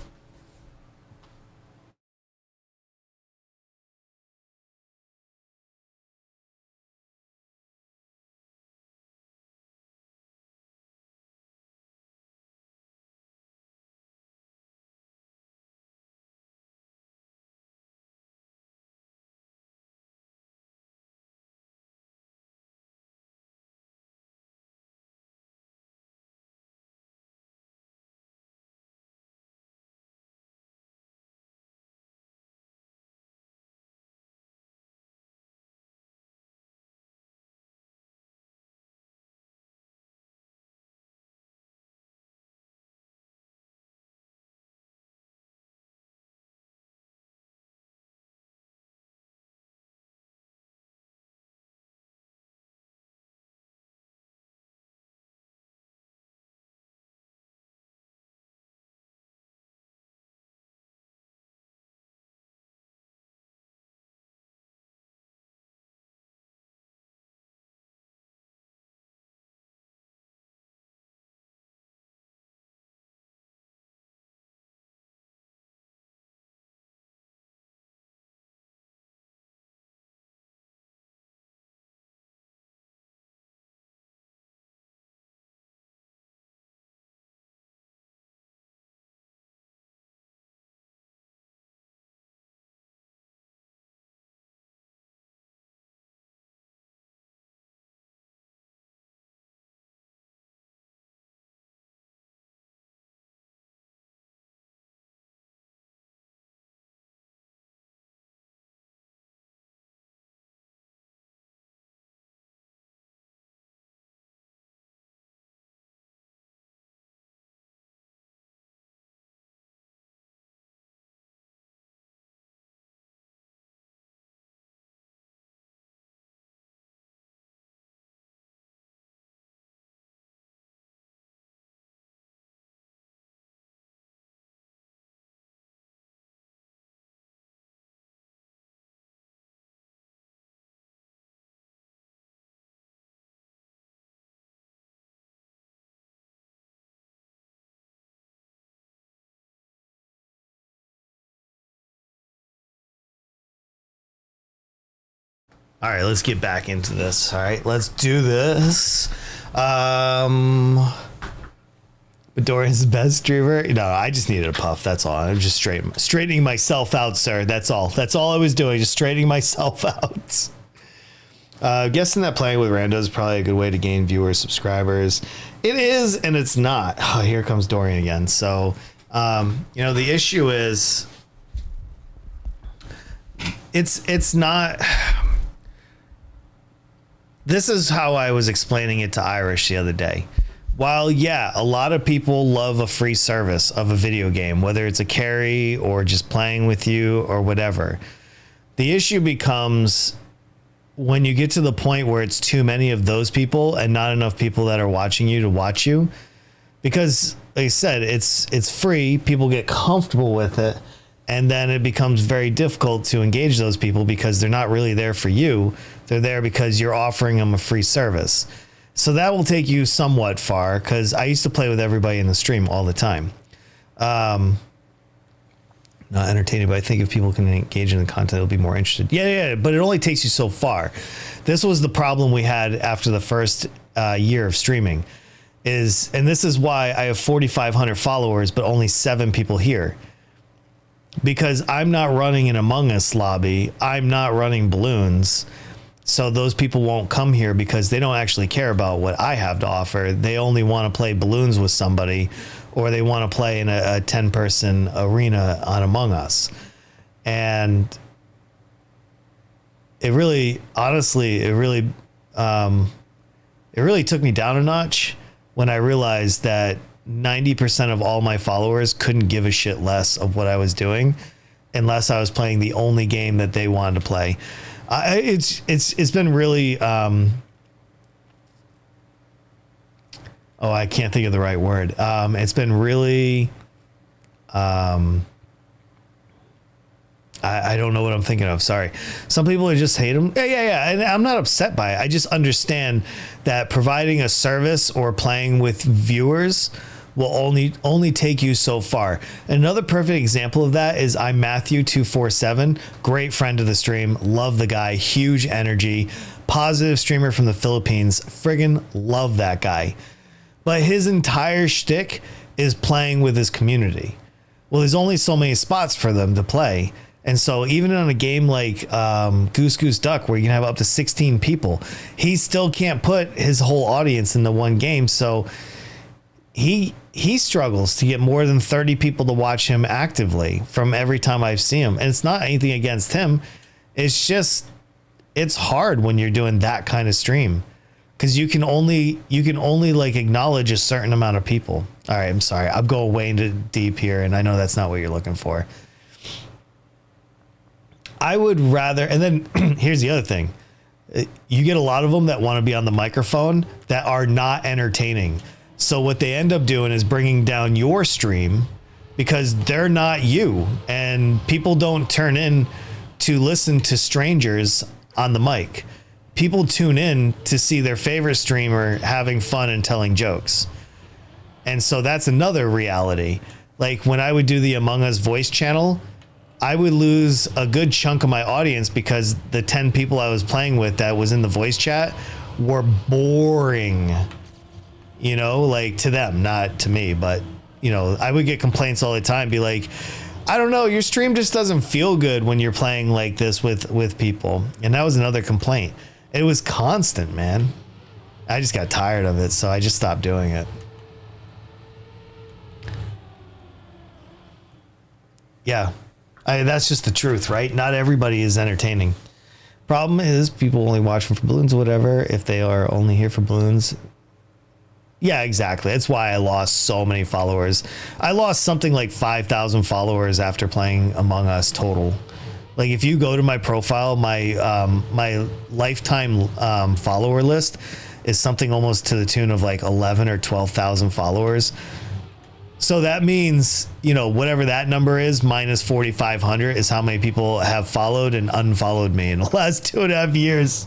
All right, let's get back into this. All right, let's do this. Dorian's best streamer? No, I just needed a puff. That's all. I'm just straightening myself out, sir. That's all. That's all I was doing, just straightening myself out. Guessing that playing with randos is probably a good way to gain viewers, subscribers. It is, and it's not. Oh, here comes Dorian again. So, the issue is, it's not. This is how I was explaining it to Irish the other day. While, yeah, a lot of people love a free service of a video game, whether it's a carry or just playing with you or whatever, the issue becomes when you get to the point where it's too many of those people and not enough people that are watching you to watch you. Because, like I said, it's free. People get comfortable with it. And then it becomes very difficult to engage those people because they're not really there for you. They're there because you're offering them a free service. So that will take you somewhat far, because I used to play with everybody in the stream all the time. Not entertaining, but I think if people can engage in the content, they'll be more interested. Yeah, but it only takes you so far. This was the problem we had after the first year of streaming. And this is why I have 4,500 followers, but only 7 people here. Because I'm not running an Among Us lobby. I'm not running balloons. So those people won't come here because they don't actually care about what I have to offer. They only want to play balloons with somebody, or they want to play in a 10-person arena on Among Us. And it really, honestly, it really took me down a notch when I realized that 90% of all my followers couldn't give a shit less of what I was doing unless I was playing the only game that they wanted to play. It's been really, I can't think of the right word. It's been really, I don't know what I'm thinking of. Sorry. Some people just hate them. Yeah. And I'm not upset by it. I just understand that providing a service or playing with viewers will only take you so far. Another perfect example of that is I'm Matthew247, great friend of the stream, love the guy, huge energy, positive streamer from the Philippines, friggin' love that guy. But his entire shtick is playing with his community. Well, there's only so many spots for them to play. And so even on a game like Goose Goose Duck, where you can have up to 16 people, he still can't put his whole audience into one game. So he struggles to get more than 30 people to watch him actively from every time I see him. And it's not anything against him. It's just, it's hard when you're doing that kind of stream, because you can only like acknowledge a certain amount of people. All right, I'm sorry. I'm going way into deep here, and I know that's not what you're looking for. I would rather, and then here's the other thing. You get a lot of them that want to be on the microphone that are not entertaining. So what they end up doing is bringing down your stream because they're not you, and people don't turn in to listen to strangers on the mic. People tune in to see their favorite streamer having fun and telling jokes. And so that's another reality. Like when I would do the Among Us voice channel, I would lose a good chunk of my audience because the 10 people I was playing with that was in the voice chat were boring. You know, like to them, not to me, but you know, I would get complaints all the time, be like, I don't know, your stream just doesn't feel good when you're playing like this with people. And that was another complaint. It was constant, man. I just got tired of it, so I just stopped doing it. Yeah, that's just the truth, right? Not everybody is entertaining. Problem is, people only watch for balloons or whatever. If they are only here for balloons. Yeah, exactly. That's why I lost so many followers. I lost something like 5,000 followers after playing Among Us total. Like if you go to my profile, my lifetime follower list is something almost to the tune of like 11 or 12,000 followers. So that means, you know, whatever that number is, minus 4,500 is how many people have followed and unfollowed me in the last 2.5 years.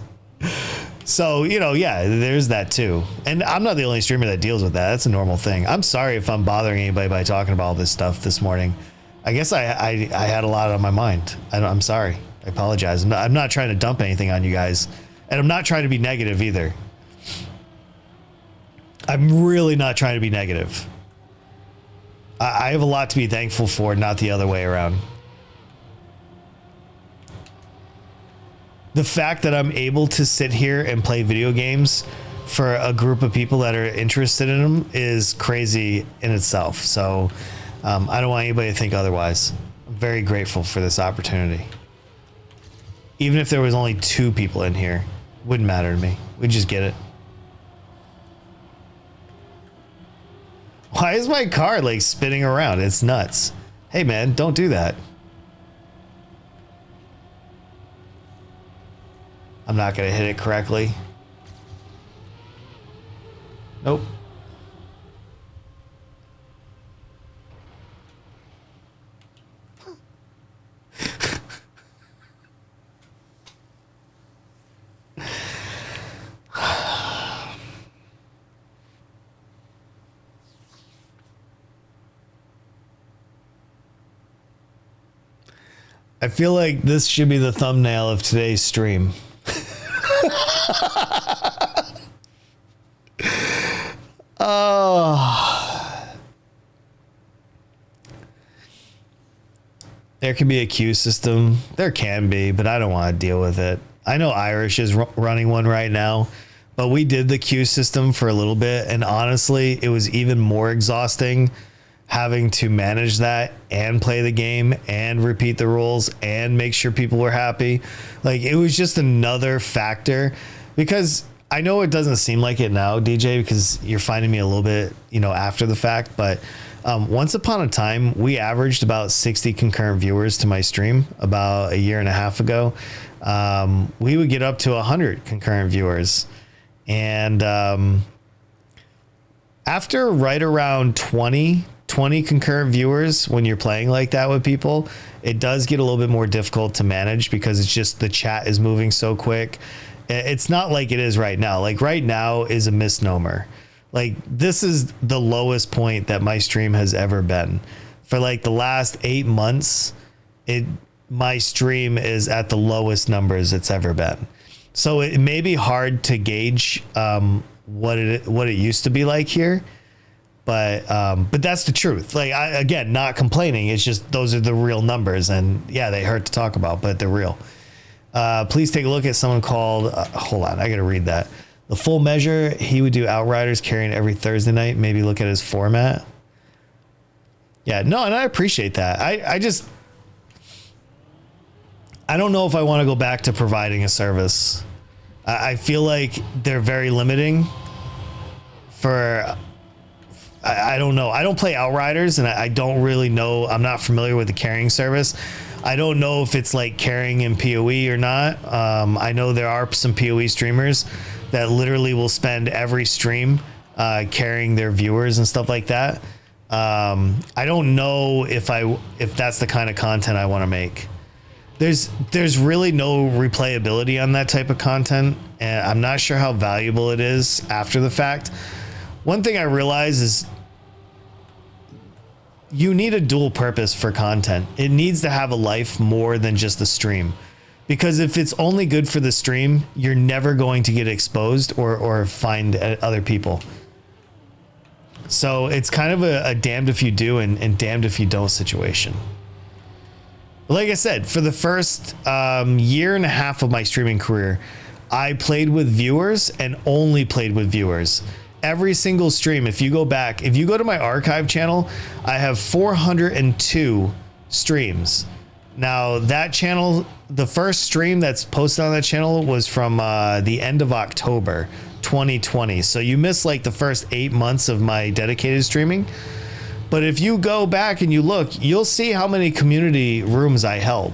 So, you know, yeah, there's that too. And I'm not the only streamer that deals with that. That's a normal thing. I'm sorry if I'm bothering anybody by talking about all this stuff this morning. I guess I had a lot on my mind. I'm sorry. I apologize. I'm not trying to dump anything on you guys, and I'm not trying to be negative either. I'm really not trying to be negative. I have a lot to be thankful for, not the other way around. The fact that I'm able to sit here and play video games for a group of people that are interested in them is crazy in itself. So I don't want anybody to think otherwise. I'm very grateful for this opportunity. Even if there was only 2 people in here, wouldn't matter to me. We'd just get it. Why is my car like spinning around? It's nuts. Hey man, don't do that. I'm not gonna hit it correctly. Nope. I feel like this should be the thumbnail of today's stream. Oh. There can be a queue system. There can be, but I don't want to deal with it. I know Irish is running one right now, but we did the queue system for a little bit, and honestly, it was even more exhausting having to manage that and play the game and repeat the rules and make sure people were happy. Like, it was just another factor, because I know it doesn't seem like it now, DJ, because you're finding me a little bit, after the fact, but once upon a time, we averaged about 60 concurrent viewers to my stream about a year and a half ago. We would get up to 100 concurrent viewers. And after right around 20 concurrent viewers, when you're playing like that with people, it does get a little bit more difficult to manage, because it's just the chat is moving so quick. It's not like it is right now. Like, right now is a misnomer. Like, this is the lowest point that my stream has ever been. For like the last 8 months, my stream is at the lowest numbers it's ever been. So it may be hard to gauge what it used to be like here. But that's the truth. Like, again, not complaining. It's just those are the real numbers, and yeah, they hurt to talk about, but they're real. Please take a look at someone called. Hold on, I gotta read that. The Full Measure. He would do Outriders carrying every Thursday night. Maybe look at his format. Yeah, no, and I appreciate that. I don't know if I want to go back to providing a service. I feel like they're very limiting for. I don't know. I don't play Outriders, and I don't really know. I'm not familiar with the carrying service. I don't know if it's like carrying in PoE or not. I know there are some PoE streamers that literally will spend every stream carrying their viewers and stuff like that. I don't know if that's the kind of content I want to make. There's really no replayability on that type of content, and I'm not sure how valuable it is after the fact. One thing I realize is you need a dual purpose for content. It needs to have a life more than just the stream, because if it's only good for the stream, you're never going to get exposed or find other people. So it's kind of a damned if you do and damned if you don't situation. Like I said, for the first year and a half of my streaming career, I played with viewers and only played with viewers. Every single stream, if you go to my archive channel, I have 402 streams. Now, that channel, the first stream that's posted on that channel was from the end of October 2020. So you missed like the first 8 months of my dedicated streaming. But if you go back and you look, you'll see how many community rooms I held.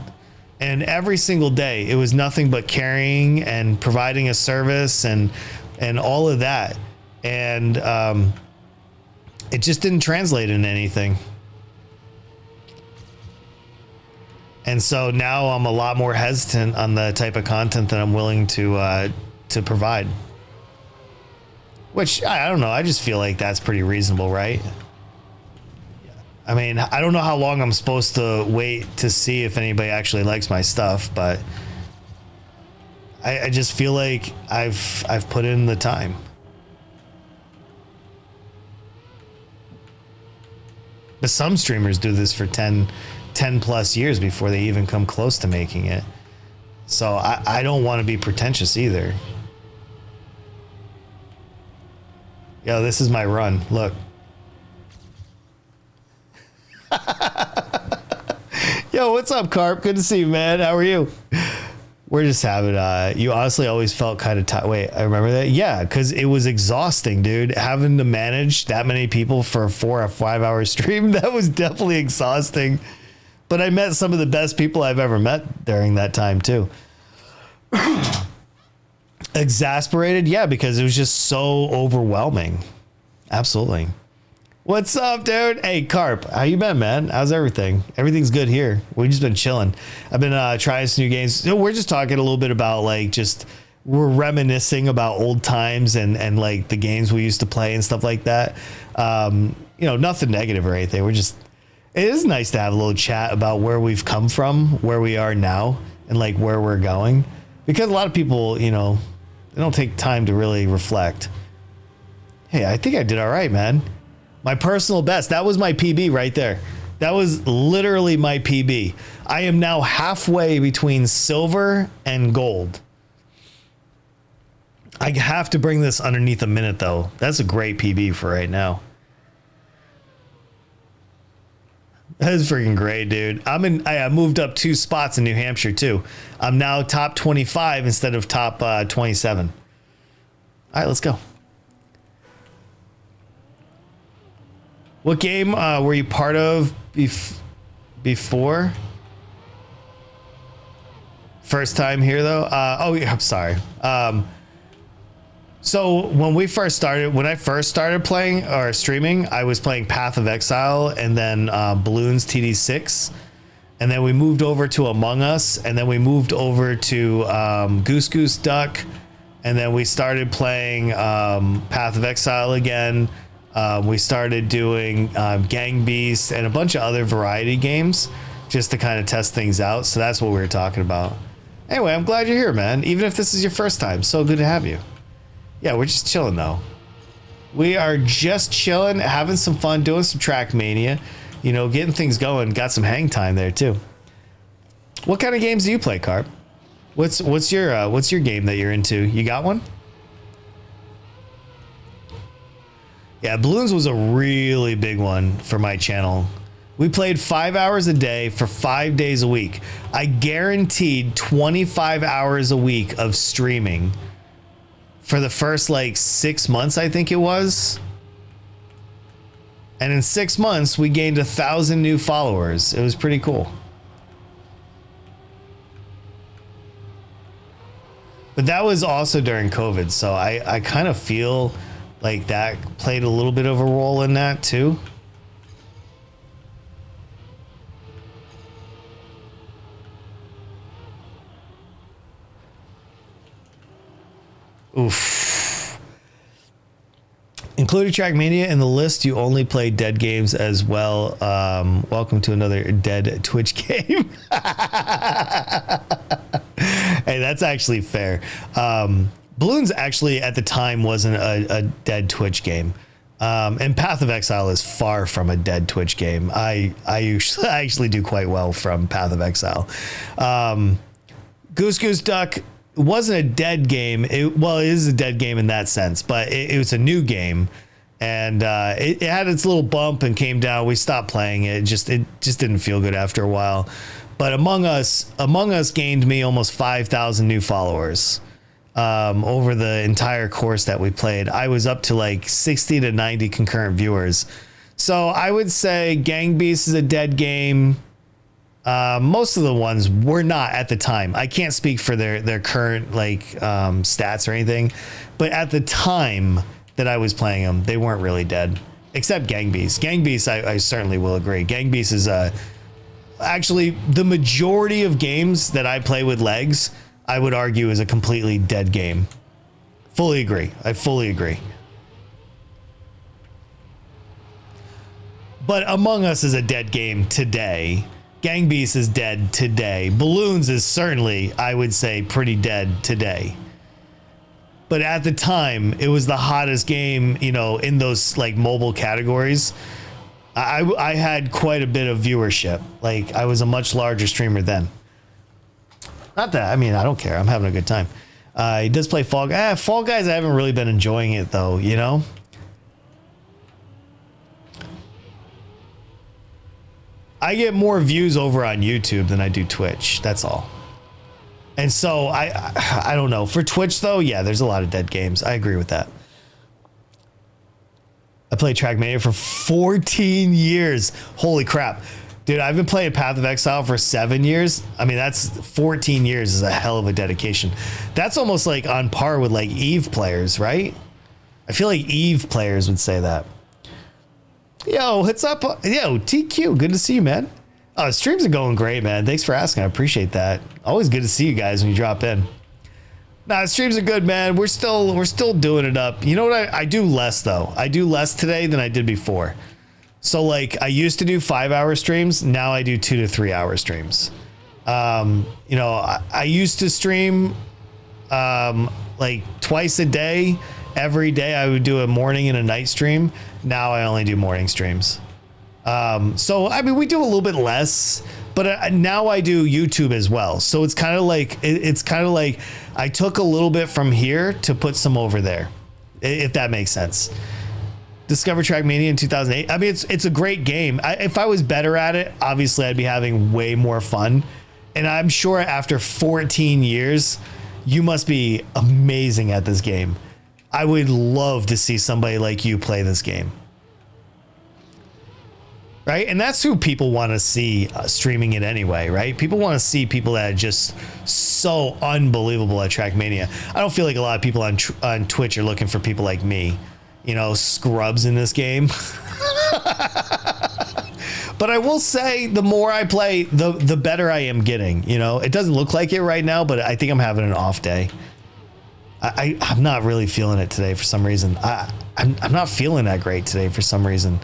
And every single day, it was nothing but carrying and providing a service and all of that. And it just didn't translate into anything. And so now I'm a lot more hesitant on the type of content that I'm willing to provide. Which, I don't know, I just feel like that's pretty reasonable, right? I mean, I don't know how long I'm supposed to wait to see if anybody actually likes my stuff, but I just feel like I've put in the time. But some streamers do this for 10 plus years before they even come close to making it. So I don't want to be pretentious either. Yo, this is my run. Look. Yo, what's up, Carp? Good to see you, man. How are you? We're just having, you honestly always felt kind of tired. Wait, I remember that? Yeah, because it was exhausting, dude. Having to manage that many people for a 4 or 5 hour stream, that was definitely exhausting. But I met some of the best people I've ever met during that time, too. Exasperated? Yeah, because it was just so overwhelming. Absolutely. What's up, dude? Hey, Carp, how you been, man? How's everything? Everything's good here. We've just been chilling. I've been trying some new games. We're just talking a little bit about like just we're reminiscing about old times and like the games we used to play and stuff like that. Nothing negative or anything. It is nice to have a little chat about where we've come from, where we are now, and like where we're going. Because a lot of people, they don't take time to really reflect. Hey, I think I did all right, man. My personal best. That was my PB right there. That was literally my PB. I am now halfway between silver and gold. I have to bring this underneath a minute, though. That's a great PB for right now. That is freaking great, dude. I moved up 2 spots in New Hampshire, too. I'm now top 25 instead of top 27. All right, let's go. What game were you part of before? First time here, though? I'm sorry. So when I first started playing or streaming, I was playing Path of Exile and then Balloons TD6. And then we moved over to Among Us. And then we moved over to Goose Goose Duck. And then we started playing Path of Exile again. We started doing Gang Beasts and a bunch of other variety games just to kind of test things out. So that's what we were talking about. Anyway, I'm glad you're here, man. Even if this is your first time, so good to have you. Yeah, we're just chilling, though. We are just chilling, having some fun, doing some Trackmania, getting things going. Got some hang time there, too. What kind of games do you play, Carp? What's your game that you're into? You got one? Yeah, Balloons was a really big one for my channel. We played 5 hours a day for 5 days a week. I guaranteed 25 hours a week of streaming for the first 6 months, I think it was. And in 6 months, we gained 1,000 new followers. It was pretty cool. But that was also during COVID, so I kind of feel like that played a little bit of a role in that too. Oof. Including Trackmania in the list, you only play dead games as well. Welcome to another dead Twitch game. Hey, that's actually fair. Balloons actually at the time wasn't a dead Twitch game. And Path of Exile is far from a dead Twitch game. I actually do quite well from Path of Exile. Goose Goose Duck wasn't a dead game. It is a dead game in that sense, but it was a new game. And it had its little bump and came down. We stopped playing it. It just didn't feel good after a while. But Among Us gained me almost 5,000 new followers. Over the entire course that we played. I was up to 60 to 90 concurrent viewers. So I would say Gang Beasts is a dead game. Most of the ones were not at the time. I can't speak for their current stats or anything, but at the time that I was playing them, they weren't really dead. Except Gang Beasts. Gang Beasts, I certainly will agree. Gang Beasts is actually the majority of games that I play with legs, I would argue is a completely dead game. Fully agree. I fully agree. But Among Us is a dead game today. Gang Beasts is dead today. Balloons is certainly, I would say, pretty dead today. But at the time, it was the hottest game, you know, in those like mobile categories. I had quite a bit of viewership. Like, I was a much larger streamer then. Not that, I mean, I don't care. I'm having a good time. He does play Fall Guys. Fall Guys, I haven't really been enjoying it though, you know? I get more views over on YouTube than I do Twitch. That's all. And so I don't know. For Twitch though, yeah, there's a lot of dead games. I agree with that. I played Trackmania for 14 years. Holy crap. Dude, I've been playing Path of Exile for 7 years. I mean, that's 14 years is a hell of a dedication. That's almost like on par with like Eve players, right? I feel like Eve players would say that. Yo, what's up? Yo, TQ, good to see you, man. Oh, streams are going great, man. Thanks for asking. I appreciate that. Always good to see you guys when you drop in. Nah, streams are good, man. We're still doing it up. You know what? I do less though. I do less today than I did before. So like I used to do 5-hour streams. Now I do 2 to 3 hour streams. You know, I used to stream like twice a day. Every day I would do a morning and a night stream. Now I only do morning streams. So, I mean, we do a little bit less, but now I do YouTube as well. So it's kind of like, I took a little bit from here to put some over there, if that makes sense. Discover Trackmania in 2008. I mean, it's a great game. If I was better at it, obviously I'd be having way more fun. And I'm sure after 14 years, you must be amazing at this game. I would love to see somebody like you play this game. Right? And that's who people want to see streaming it anyway, right? People want to see people that are just so unbelievable at Trackmania. I don't feel like a lot of people on Twitch are looking for people like me, you know, scrubs in this game. But I will say the more I play, the better I am getting, you know. It doesn't look like it right now, but I think I'm having an off day. I'm not really feeling it today for some reason. I'm not feeling that great today for some reason.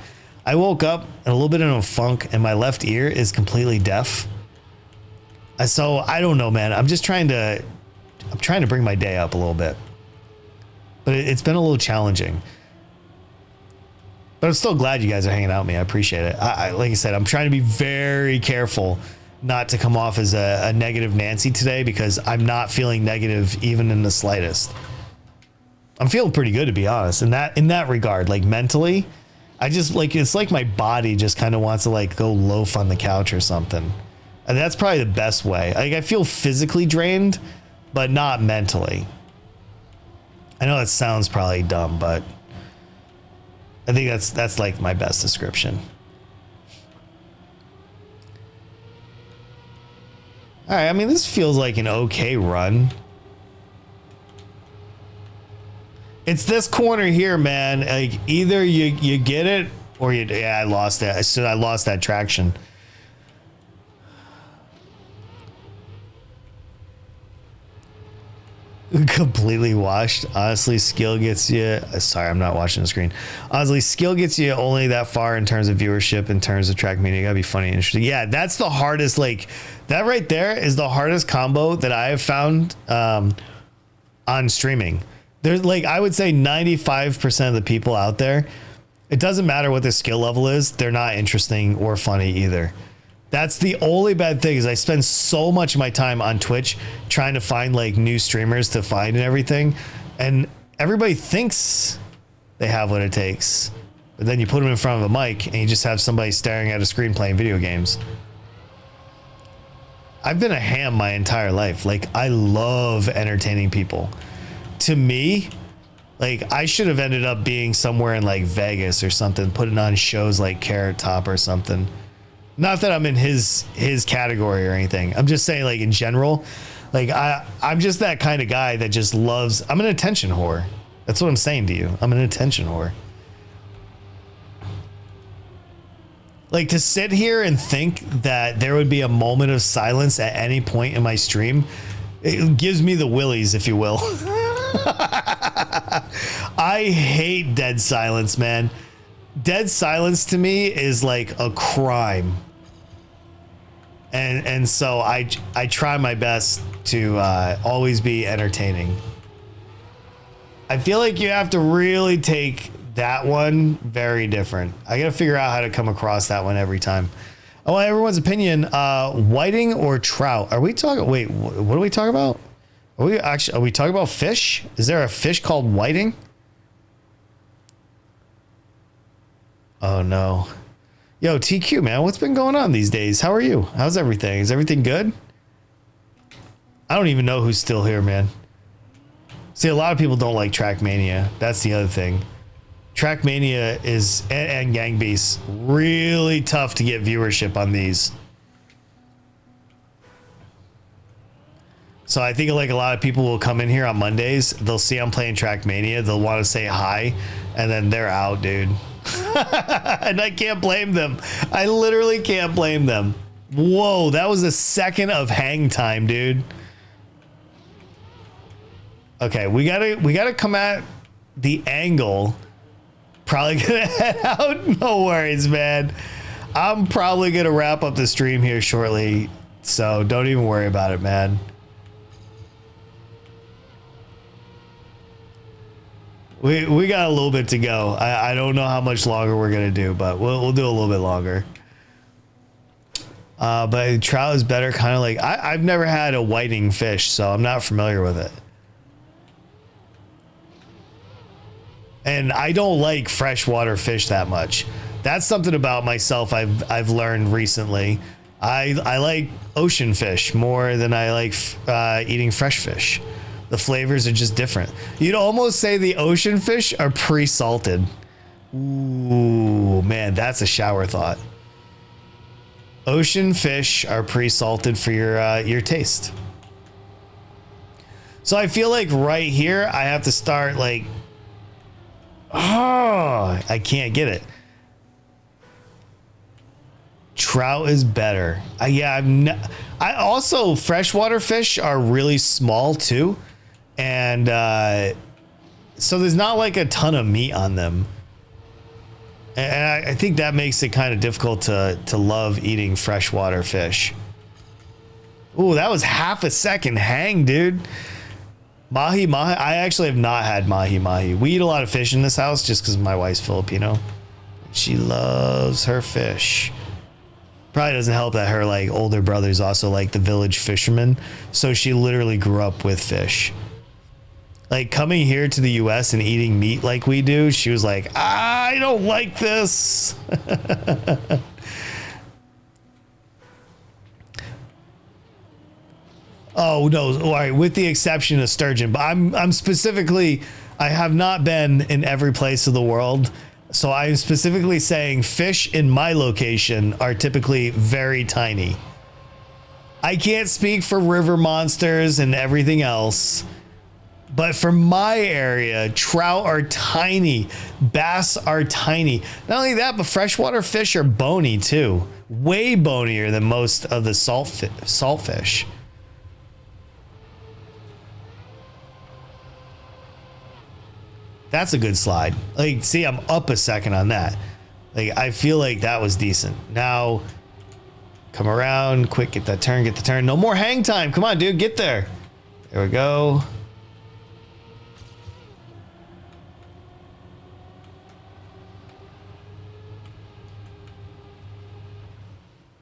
I woke up a little bit in a funk and my left ear is completely deaf. So I don't know, man. I'm trying to bring my day up a little bit, but it's been a little challenging. But I'm still glad you guys are hanging out with me. I appreciate it. Like I said, I'm trying to be very careful not to come off as a negative Nancy today, because I'm not feeling negative even in the slightest. I'm feeling pretty good, to be honest. In that regard, like mentally, I just like, it's like my body just kind of wants to like go loaf on the couch or something. And that's probably the best way. Like I feel physically drained, but not mentally. I know that sounds probably dumb, but I think that's like my best description. All right, I mean, this feels like an okay run. It's this corner here, man. Like either you get it or I lost that. I lost that traction. Completely washed. Honestly, skill gets you. Sorry, I'm not watching the screen. Honestly, skill gets you only that far in terms of viewership, in terms of Trackmania. You gotta be funny and interesting. Yeah, that's the hardest. Like that right there is the hardest combo that I have found on streaming. There's like, I would say 95% of the people out there, it doesn't matter what their skill level is, they're not interesting or funny either. That's the only bad thing, is I spend so much of my time on Twitch trying to find like new streamers to find and everything. And everybody thinks they have what it takes, but then you put them in front of a mic and you just have somebody staring at a screen playing video games. I've been a ham my entire life. Like I love entertaining people. To me, like I should have ended up being somewhere in like Vegas or something, putting on shows like Carrot Top or something. Not that I'm in his category or anything. I'm just saying, like in general, like I'm just that kind of guy that just loves, I'm an attention whore. That's what I'm saying to you. I'm an attention whore. Like to sit here and think that there would be a moment of silence at any point in my stream, it gives me the willies, if you will. I hate dead silence, man. dead silence to me is like a crime. And so I try my best to always be entertaining. I feel like you have to really take that one very different. I got to figure out how to come across that one every time. Oh, everyone's opinion, whiting or trout? Are we talking, wait, what are we talking about? Are we talking about fish? Is there a fish called whiting? Oh no. Yo, TQ, man, what's been going on these days? How are you? How's everything? Is everything good? I don't even know who's still here, man. See, a lot of people don't like Trackmania. That's the other thing. Trackmania is, and Gang Beasts, really tough to get viewership on these. So I think like a lot of people will come in here on Mondays. They'll see I'm playing Trackmania. They'll want to say hi, and then they're out, dude. And I can't blame them. I literally can't blame them. Whoa, that was a second of hang time, dude. Okay, we gotta come at the angle. Probably gonna head out. No worries, man. I'm probably gonna wrap up the stream here shortly, so don't even worry about it, man. We got a little bit to go. I don't know how much longer we're gonna do, but we'll do a little bit longer. But trout is better, kind of like I've never had a whiting fish, so I'm not familiar with it. And I don't like freshwater fish that much. That's something about myself I've learned recently. I like ocean fish more than I like eating fresh fish. The flavors are just different. You'd almost say the ocean fish are pre-salted. Ooh, man, that's a shower thought. Ocean fish are pre-salted for your taste. So I feel like right here, I have to start like, oh, I can't get it. Trout is better. I also, freshwater fish are really small too. And so there's not like a ton of meat on them. And I think that makes it kind of difficult to love eating freshwater fish. Ooh, that was half a second hang, dude. Mahi. I actually have not had mahi. We eat a lot of fish in this house just because my wife's Filipino. She loves her fish. Probably doesn't help that her like older brother's also like the village fisherman. So she literally grew up with fish. Like coming here to the US and eating meat like we do, she was like, I don't like this. Oh no, all right, with the exception of sturgeon, but I'm specifically, I have not been in every place of the world. So I'm specifically saying fish in my location are typically very tiny. I can't speak for river monsters and everything else. But for my area, trout are tiny, bass are tiny. Not only that, but freshwater fish are bony too. Way bonier than most of the salt fish. That's a good slide. Like, see, I'm up a second on that. Like, I feel like that was decent. Now, come around, quick, get the turn. No more hang time. Come on, dude, get there. There we go.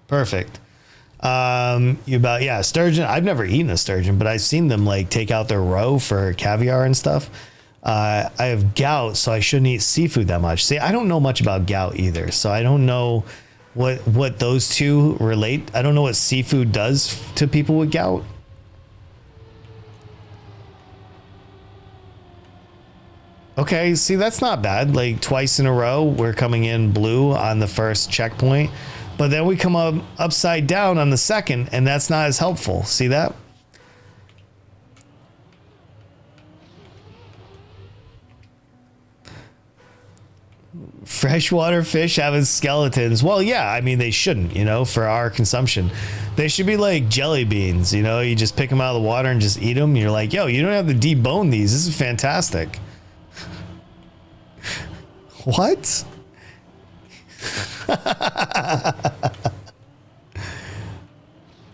Perfect. Sturgeon. I've never eaten a sturgeon, but I've seen them like take out their roe for caviar and stuff. I have gout, so I shouldn't eat seafood that much. See, I don't know much about gout either, so I don't know what those two relate. I don't know what seafood does to people with gout. Okay, see, that's not bad. Like twice in a row, we're coming in blue on the first checkpoint. But then we come up upside down on the second, and that's not as helpful. See that? Freshwater fish having skeletons. Well, yeah, I mean, they shouldn't, for our consumption. They should be like jelly beans, you just pick them out of the water and just eat them. You're like, yo, you don't have to debone these. This is fantastic. What? I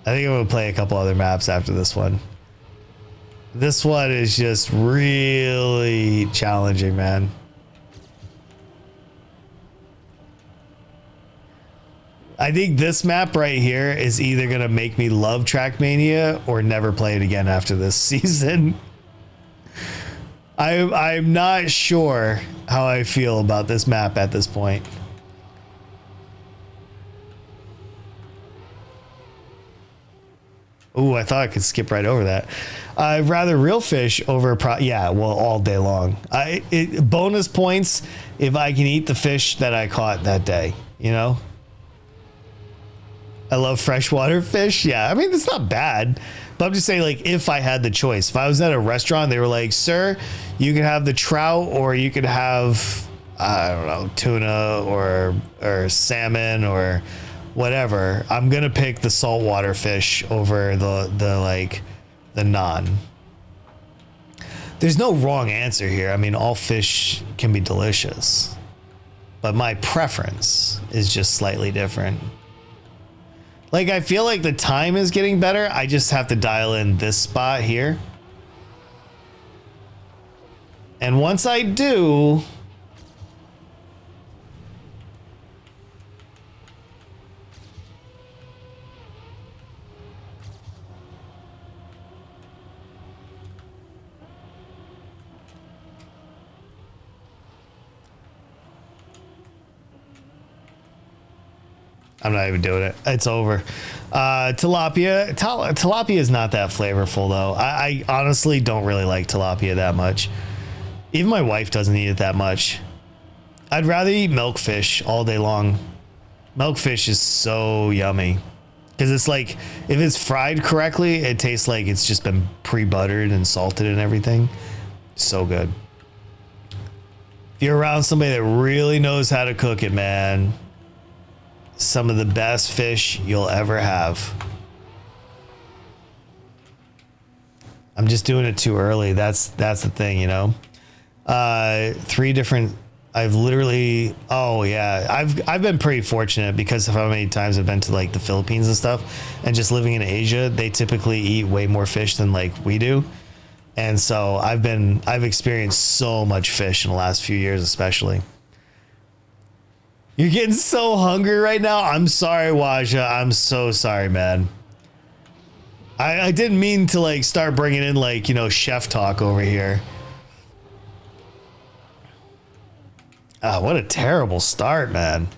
think I'm gonna play a couple other maps after this one. This one is just really challenging, man. I think this map right here is either gonna make me love Trackmania or never play it again after this season. I'm not sure how I feel about this map at this point. Ooh, I thought I could skip right over that. I'd rather real fish over yeah, well, all day long. Bonus points if I can eat the fish that I caught that day, you know? I love freshwater fish. Yeah, I mean, it's not bad. But I'm just saying, like, if I had the choice, if I was at a restaurant, they were like, sir, you can have the trout or you could have, I don't know, tuna or salmon or whatever. I'm going to pick the saltwater fish over the non. There's no wrong answer here. I mean, all fish can be delicious, but my preference is just slightly different. Like, I feel like the time is getting better. I just have to dial in this spot here. And once I do, I'm not even doing it. It's over. Tilapia is not that flavorful though. I honestly don't really like tilapia that much. Even my wife doesn't eat it that much. I'd rather eat milkfish all day long. Milkfish is so yummy. Because it's like, if it's fried correctly, it tastes like it's just been pre-buttered and salted and everything. So good. If you're around somebody that really knows how to cook it, man, some of the best fish you'll ever have. I'm just doing it too early. That's the thing, you know. 3 different. I've literally. Oh yeah, I've been pretty fortunate because of how many times I've been to like the Philippines and stuff, and just living in Asia, they typically eat way more fish than like we do, and so I've experienced so much fish in the last few years, especially. You're getting so hungry right now. I'm sorry, Waja. I'm so sorry, man. I didn't mean to like start bringing in like, you know, chef talk over here. Ah, what a terrible start, man.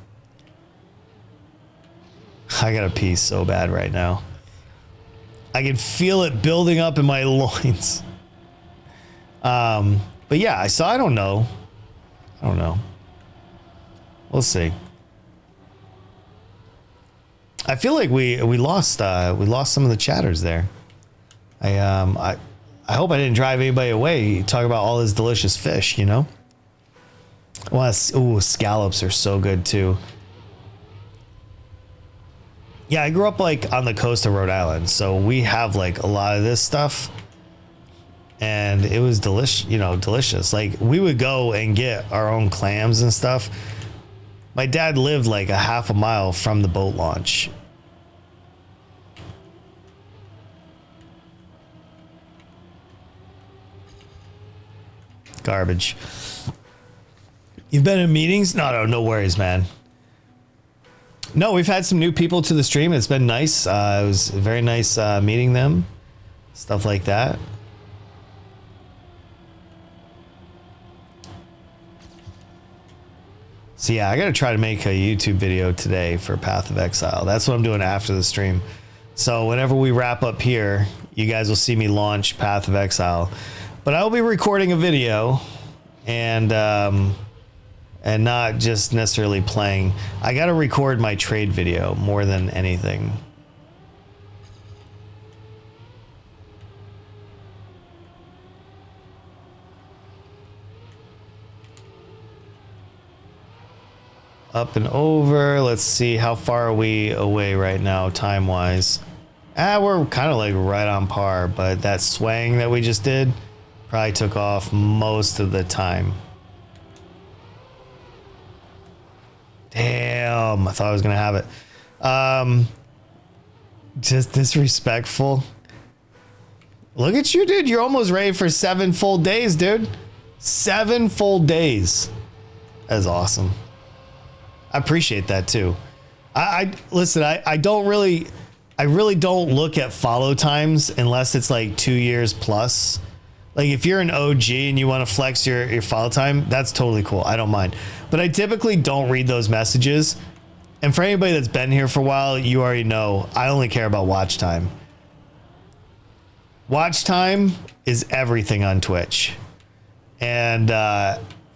I gotta pee so bad right now. I can feel it building up in my loins. But yeah, I don't know. We'll see. I feel like we lost some of the chatters there. I hope I didn't drive anybody away. Talk about all this delicious fish, you know. Well, ooh, scallops are so good too. Yeah, I grew up like on the coast of Rhode Island, so we have like a lot of this stuff, and it was delicious. Like we would go and get our own clams and stuff. My dad lived like a half a mile from the boat launch. Garbage. You've been in meetings? No worries, man. No, we've had some new people to the stream. It's been nice. It was very nice meeting them. Stuff like that. So yeah, I gotta try to make a YouTube video today for Path of Exile. That's what I'm doing after the stream. So whenever we wrap up here, you guys will see me launch Path of Exile. But I will be recording a video and not just necessarily playing. I gotta record my trade video more than anything. Up and over. Let's see, how far are we away right now, time-wise? We're kind of like right on par, but that swang that we just did probably took off most of the time. Damn, I thought I was gonna have it. Just disrespectful. Look at you, dude. You're almost ready for 7 full days, dude. 7 full days. That's awesome. I appreciate that too. I listen, I really don't look at follow times unless it's like 2 years plus. Like if you're an OG and you want to flex your follow time, that's totally cool. I don't mind. But I typically don't read those messages. And for anybody that's been here for a while, you already know I only care about watch time. Watch time is everything on Twitch. And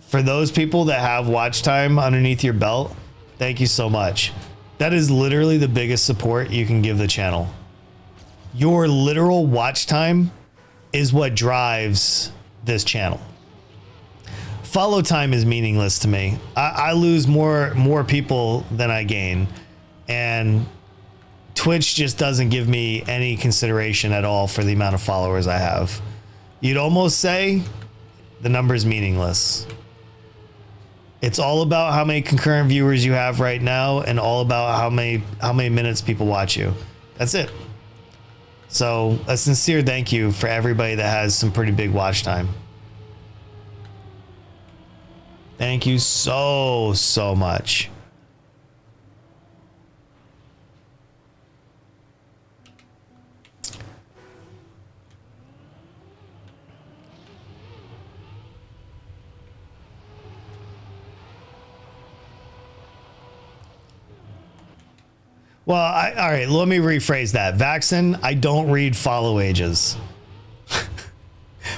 for those people that have watch time underneath your belt, thank you so much. That is literally the biggest support you can give the channel. Your literal watch time is what drives this channel. Follow time is meaningless to me. I lose more people than I gain. And Twitch just doesn't give me any consideration at all for the amount of followers I have. You'd almost say the number is meaningless. It's all about how many concurrent viewers you have right now and all about how many minutes people watch you. That's it. So a sincere thank you for everybody that has some pretty big watch time. Thank you so much. Well, all right, let me rephrase that. Vaxxin, I don't read follow ages.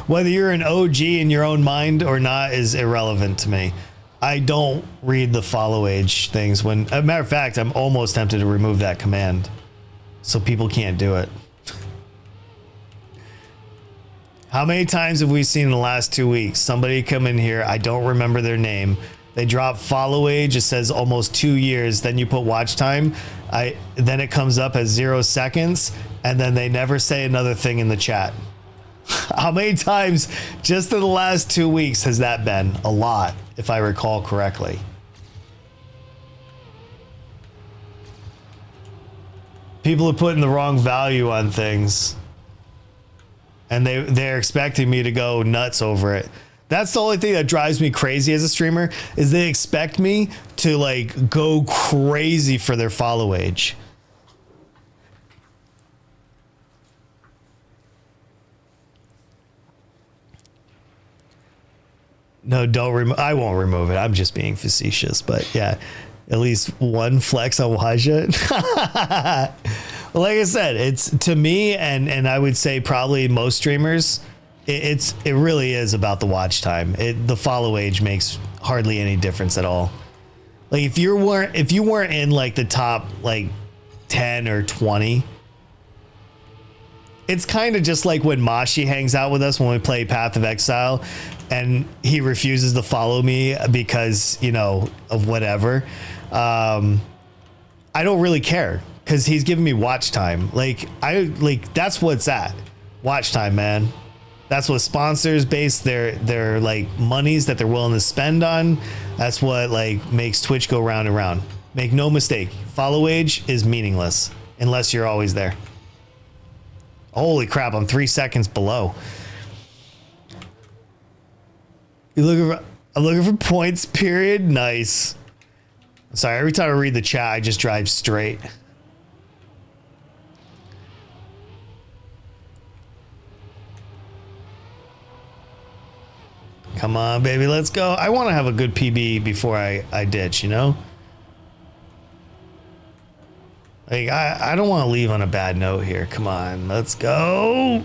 Whether you're an OG in your own mind or not is irrelevant to me. I don't read the follow age things. When, as a matter of fact, I'm almost tempted to remove that command so people can't do it. How many times have we seen in the last 2 weeks somebody come in here, I don't remember their name, they drop follow age, it says almost 2 years, then you put watch time, then it comes up as 0 seconds, and then they never say another thing in the chat. How many times just in the last 2 weeks has that been? A lot, if I recall correctly. People are putting the wrong value on things, and they're expecting me to go nuts over it. That's the only thing that drives me crazy as a streamer, is they expect me to like go crazy for their follow age. No, don't remove. I won't remove it. I'm just being facetious, but yeah, at least one flex on Waja. Well, like I said, it's to me, and I would say probably most streamers, it really is about the watch time. The follow age makes hardly any difference at all. Like if you weren't in like the top like 10 or 20, it's kind of just like when Mashi hangs out with us when we play Path of Exile and he refuses to follow me because, you know, of whatever. I don't really care because he's giving me watch time. That's what it's at. Watch time, man. That's what sponsors base their like monies that they're willing to spend on. That's what like makes Twitch go round and round. Make no mistake, follow age is meaningless unless you're always there. Holy crap, I'm 3 seconds below. I'm looking for points, period. Nice. Sorry, every time I read the chat, I just drive straight. Come on, baby, let's go. I want to have a good PB before I ditch, you know? Like, I don't want to leave on a bad note here. Come on, let's go.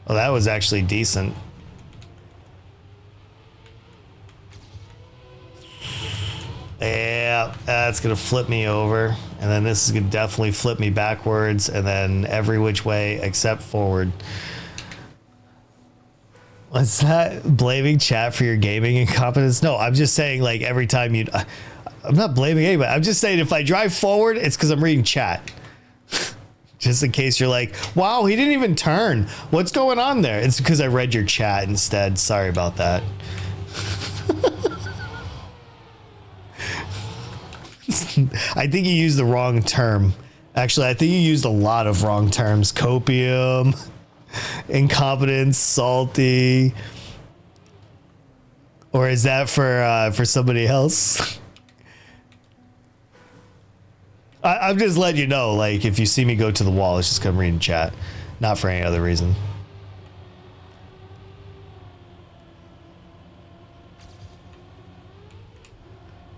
Well, that was actually decent. Yeah, that's gonna flip me over, and then this is gonna definitely flip me backwards, and then every which way except forward. What's that? Blaming chat for your gaming incompetence? No, I'm just saying, like, every time I'm not blaming anybody. I'm just saying if I drive forward, it's because I'm reading chat. Just in case you're like, wow, he didn't even turn. What's going on there? It's because I read your chat instead. Sorry about that. I think you used the wrong term. Actually, I think you used a lot of wrong terms. Copium, incompetence, salty. Or is that for somebody else? I'm just letting you know, like, if you see me go to the wall, it's just 'cause I'm reading chat, not for any other reason.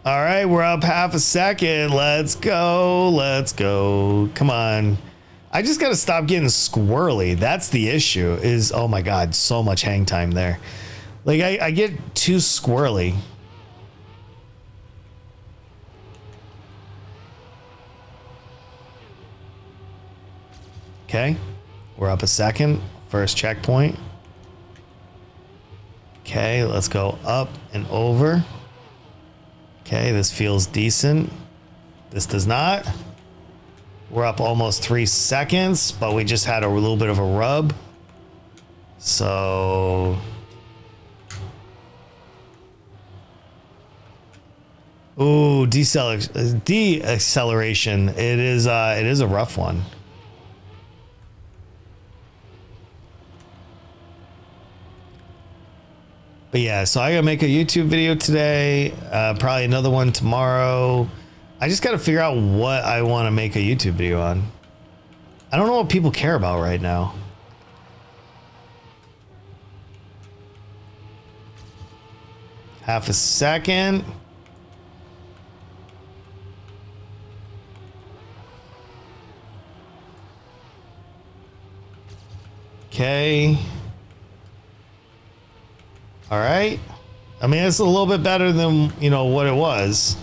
All right, we're up half a second. Let's go. Let's go. Come on. I just got to stop getting squirrely. That's the issue is, oh my God, so much hang time there. Like I get too squirrely. Okay, we're up a second. First checkpoint. Okay, let's go up and over. Okay, this feels decent. This does not. We're up almost 3 seconds, but we just had a little bit of a rub. So... Ooh, deceleration. It is a rough one. But yeah, so I gotta make a YouTube video today, probably another one tomorrow. I just gotta figure out what I want to make a YouTube video on. I don't know what people care about right now. Half a second. Okay. All right. I mean, it's a little bit better than, you know, what it was.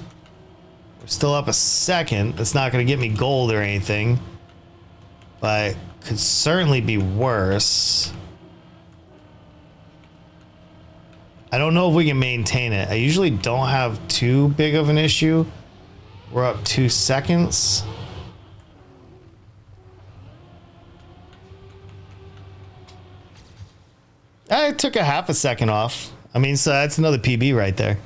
We're still up a second. That's not going to get me gold or anything, but could certainly be worse. I don't know if we can maintain it. I usually don't have too big of an issue. We're up 2 seconds. I took a half a second off. I mean, so that's another PB right there.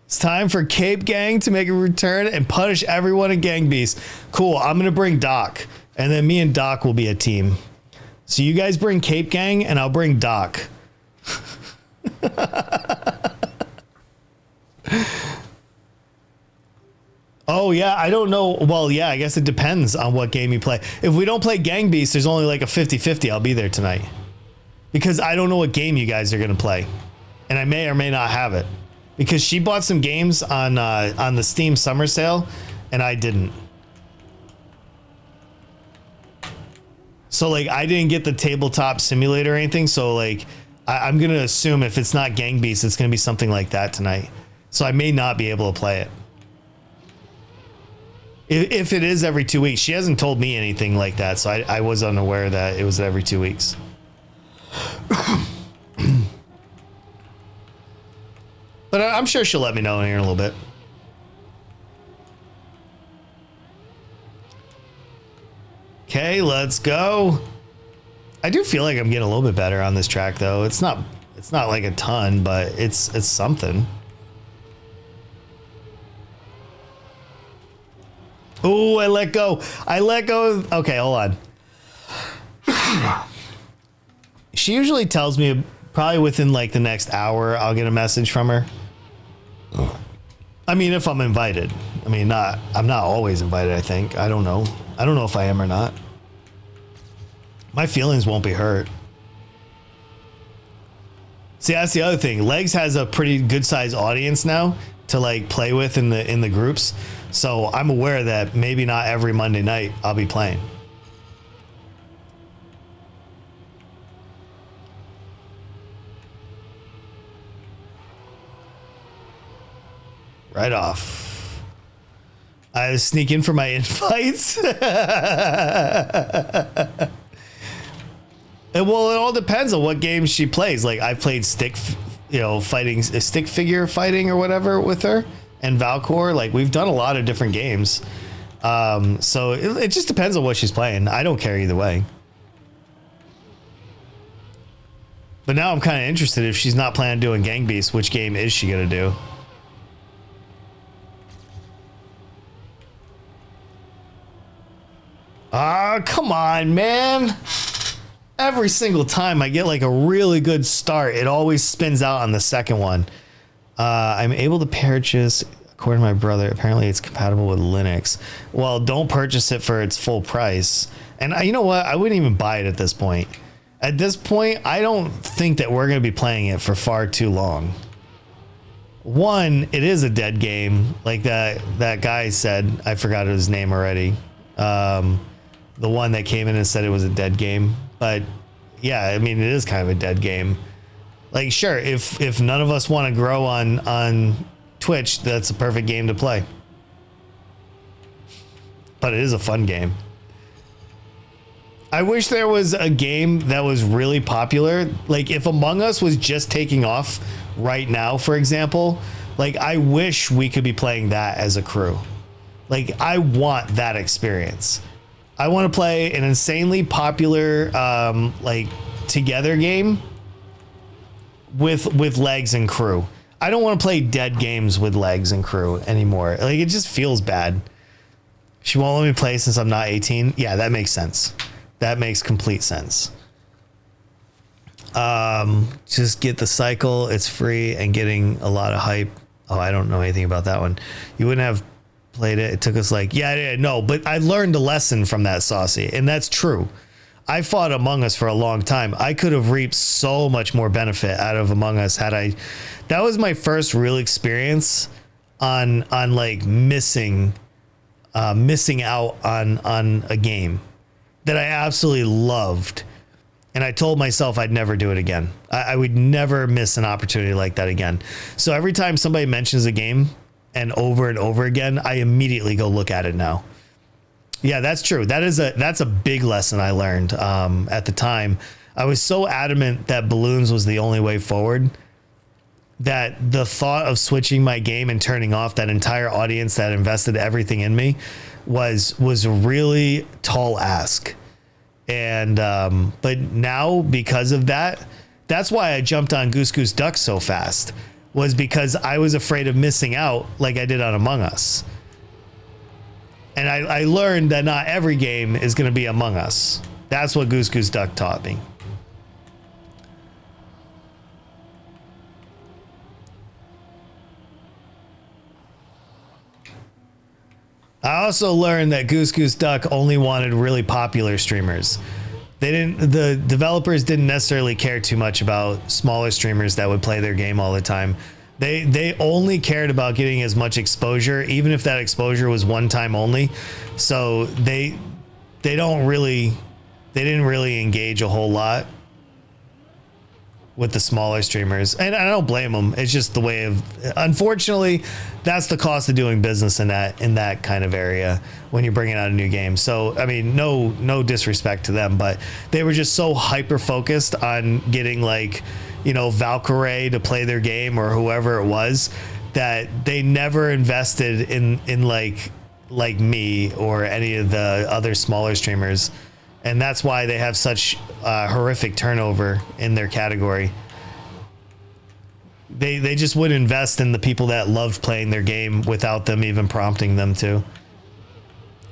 It's time for Cape Gang to make a return and punish everyone in Gang Beast. Cool. I'm going to bring Doc, and then me and Doc will be a team. So you guys bring Cape Gang, and I'll bring Doc. Oh, yeah. I don't know. Well, yeah, I guess it depends on what game you play. If we don't play Gang Beast, there's only like a 50-50. I'll be there tonight. Because I don't know what game you guys are going to play. And I may or may not have it. Because she bought some games on the Steam summer sale, and I didn't. So, like, I didn't get the tabletop simulator or anything. So, like, I'm going to assume if it's not Gang Beast, it's going to be something like that tonight. So I may not be able to play it. If it is every 2 weeks. She hasn't told me anything like that. So I was unaware that it was every 2 weeks. But I'm sure she'll let me know here in a little bit. Okay, let's go. I do feel like I'm getting a little bit better on this track, though. It's not like a ton, but it's something. Oh, I let go. Okay, hold on. She usually tells me probably within like the next hour, I'll get a message from her. I mean, if I'm invited. I mean, I'm not always invited, I think. I don't know. I don't know if I am or not. My feelings won't be hurt. See, that's the other thing. Legs has a pretty good sized audience now to like play with in the groups. So I'm aware that maybe not every Monday night I'll be playing. Right off. I sneak in for my invites. And well, it all depends on what games she plays. Like I've played stick figure fighting or whatever with her, and Valcor. Like, we've done a lot of different games. So it just depends on what she's playing. I don't care either way. But now I'm kind of interested, if she's not planning on doing Gang Beast, which game is she going to do? Ah, come on, man. Every single time I get like a really good start, it always spins out on the second one. I'm able to purchase, according to my brother, apparently it's compatible with Linux. Well, don't purchase it for its full price. And you know what? I wouldn't even buy it at this point. At this point, I don't think that we're going to be playing it for far too long. One, it is a dead game. Like that guy said, I forgot his name already. The one that came in and said it was a dead game. But yeah, I mean, it is kind of a dead game. Like, sure, if none of us want to grow on Twitch, that's a perfect game to play. But it is a fun game. I wish there was a game that was really popular. Like, if Among Us was just taking off right now, for example, like, I wish we could be playing that as a crew. Like, I want that experience. I want to play an insanely popular, like, together game with legs and crew. I don't want to play dead games with legs and crew anymore. Like, it just feels bad. She won't let me play since I'm not 18. Yeah, that makes sense. That makes complete sense. Just get the cycle. It's free and getting a lot of hype. Oh, I don't know anything about that one. You wouldn't have played it. It took us like, yeah, no, but I learned a lesson from that, Saucy. And that's true. I fought Among Us for a long time. I could have reaped so much more benefit out of Among Us had I. That was my first real experience on like missing out on a game that I absolutely loved. And I told myself I'd never do it again. I would never miss an opportunity like that again. So every time somebody mentions a game and over again, I immediately go look at it now. Yeah, that's true. That's a big lesson I learned at the time. I was so adamant that balloons was the only way forward that the thought of switching my game and turning off that entire audience that invested everything in me was a really tall ask. And but now, because of that, that's why I jumped on Goose Goose Duck so fast, was because I was afraid of missing out like I did on Among Us. And I learned that not every game is going to be Among Us. That's what Goose Goose Duck taught me. I also learned that Goose Goose Duck only wanted really popular streamers. The developers didn't necessarily care too much about smaller streamers that would play their game all the time. They only cared about getting as much exposure, even if that exposure was one time only. So they didn't really engage a whole lot with the smaller streamers, and I don't blame them. It's just the way of, unfortunately, that's the cost of doing business in that kind of area when you're bringing out a new game. So, I mean, no disrespect to them, but they were just so hyper focused on getting, like, you know, Valkyrie to play their game or whoever it was, that they never invested in like me or any of the other smaller streamers. And that's why they have such horrific turnover in their category. They just wouldn't invest in the people that loved playing their game without them even prompting them to.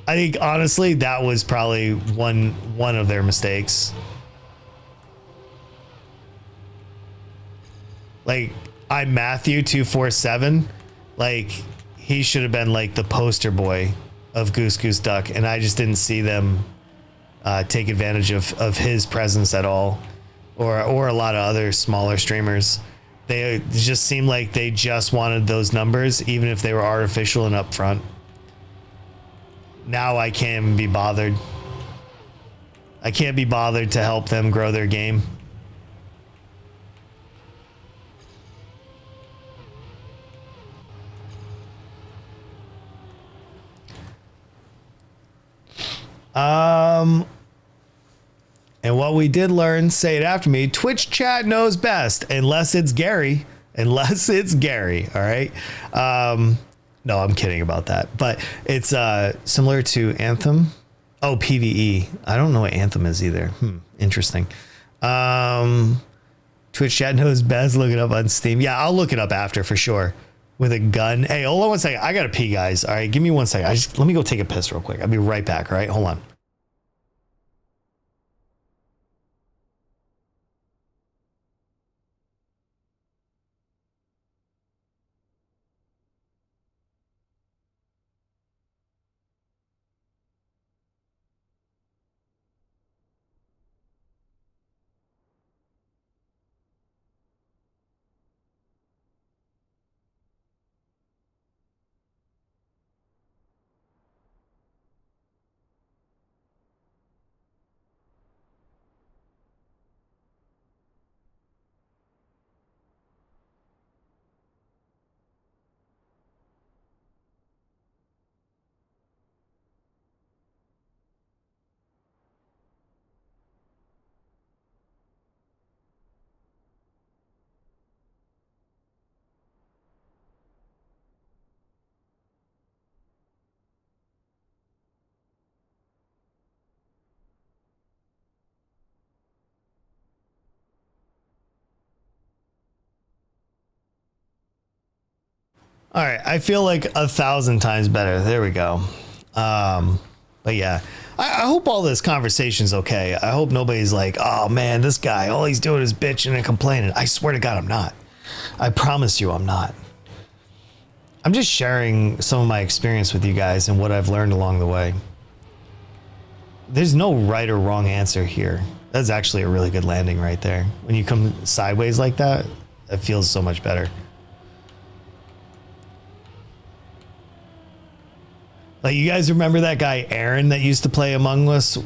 I think, honestly, that was probably one of their mistakes. Like, I'm Matthew 247. Like, he should have been like the poster boy of Goose Goose Duck, and I just didn't see them take advantage of his presence at all, or a lot of other smaller streamers. They just seemed like they just wanted those numbers, even if they were artificial and upfront. Now I can't even be bothered. I can't be bothered to help them grow their game. And what we did learn, say it after me, Twitch chat knows best, unless it's Gary. All right. No, I'm kidding about that. But it's similar to Anthem. Oh, PvE. I don't know what Anthem is either. Interesting. Twitch chat knows best. Look it up on Steam. Yeah, I'll look it up after for sure. With a gun. Hey, hold on one second. I gotta pee, guys. All right, give me 1 second. Let me go take a piss real quick. I'll be right back. All right, hold on. All right, I feel like 1,000 times better. There we go. But yeah, I hope all this conversation's okay. I hope nobody's like, oh man, this guy, all he's doing is bitching and complaining. I swear to God, I'm not. I promise you I'm not. I'm just sharing some of my experience with you guys and what I've learned along the way. There's no right or wrong answer here. That's actually a really good landing right there. When you come sideways like that, it feels so much better. Like, you guys remember that guy Aaron that used to play Among Us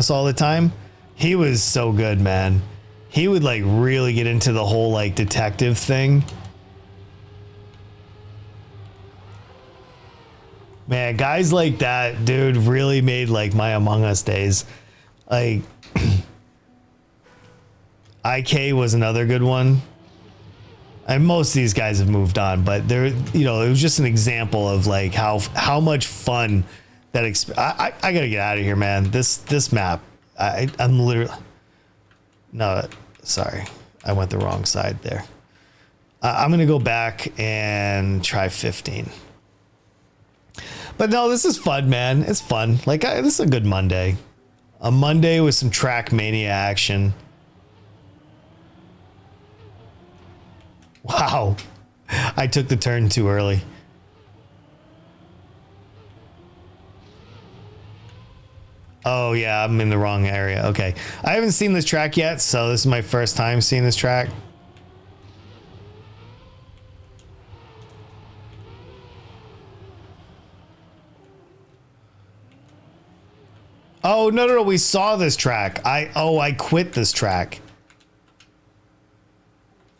all the time? He was so good, man. He would like really get into the whole like detective thing. Man, guys like that, dude, really made like my Among Us days. Like IK was another good one. And most of these guys have moved on, but there, you know, it was just an example of like how much fun that I gotta get out of here, man. This map, I'm literally no, sorry, I went the wrong side there. I'm gonna go back and try 15. But no, this is fun, man. It's fun. Like this is a good Monday, a Monday with some Trackmania action. Wow, I took the turn too early. Oh yeah, I'm in the wrong area. Okay, I haven't seen this track yet, so this is my first time seeing this track. Oh no, we saw this track. I quit this track.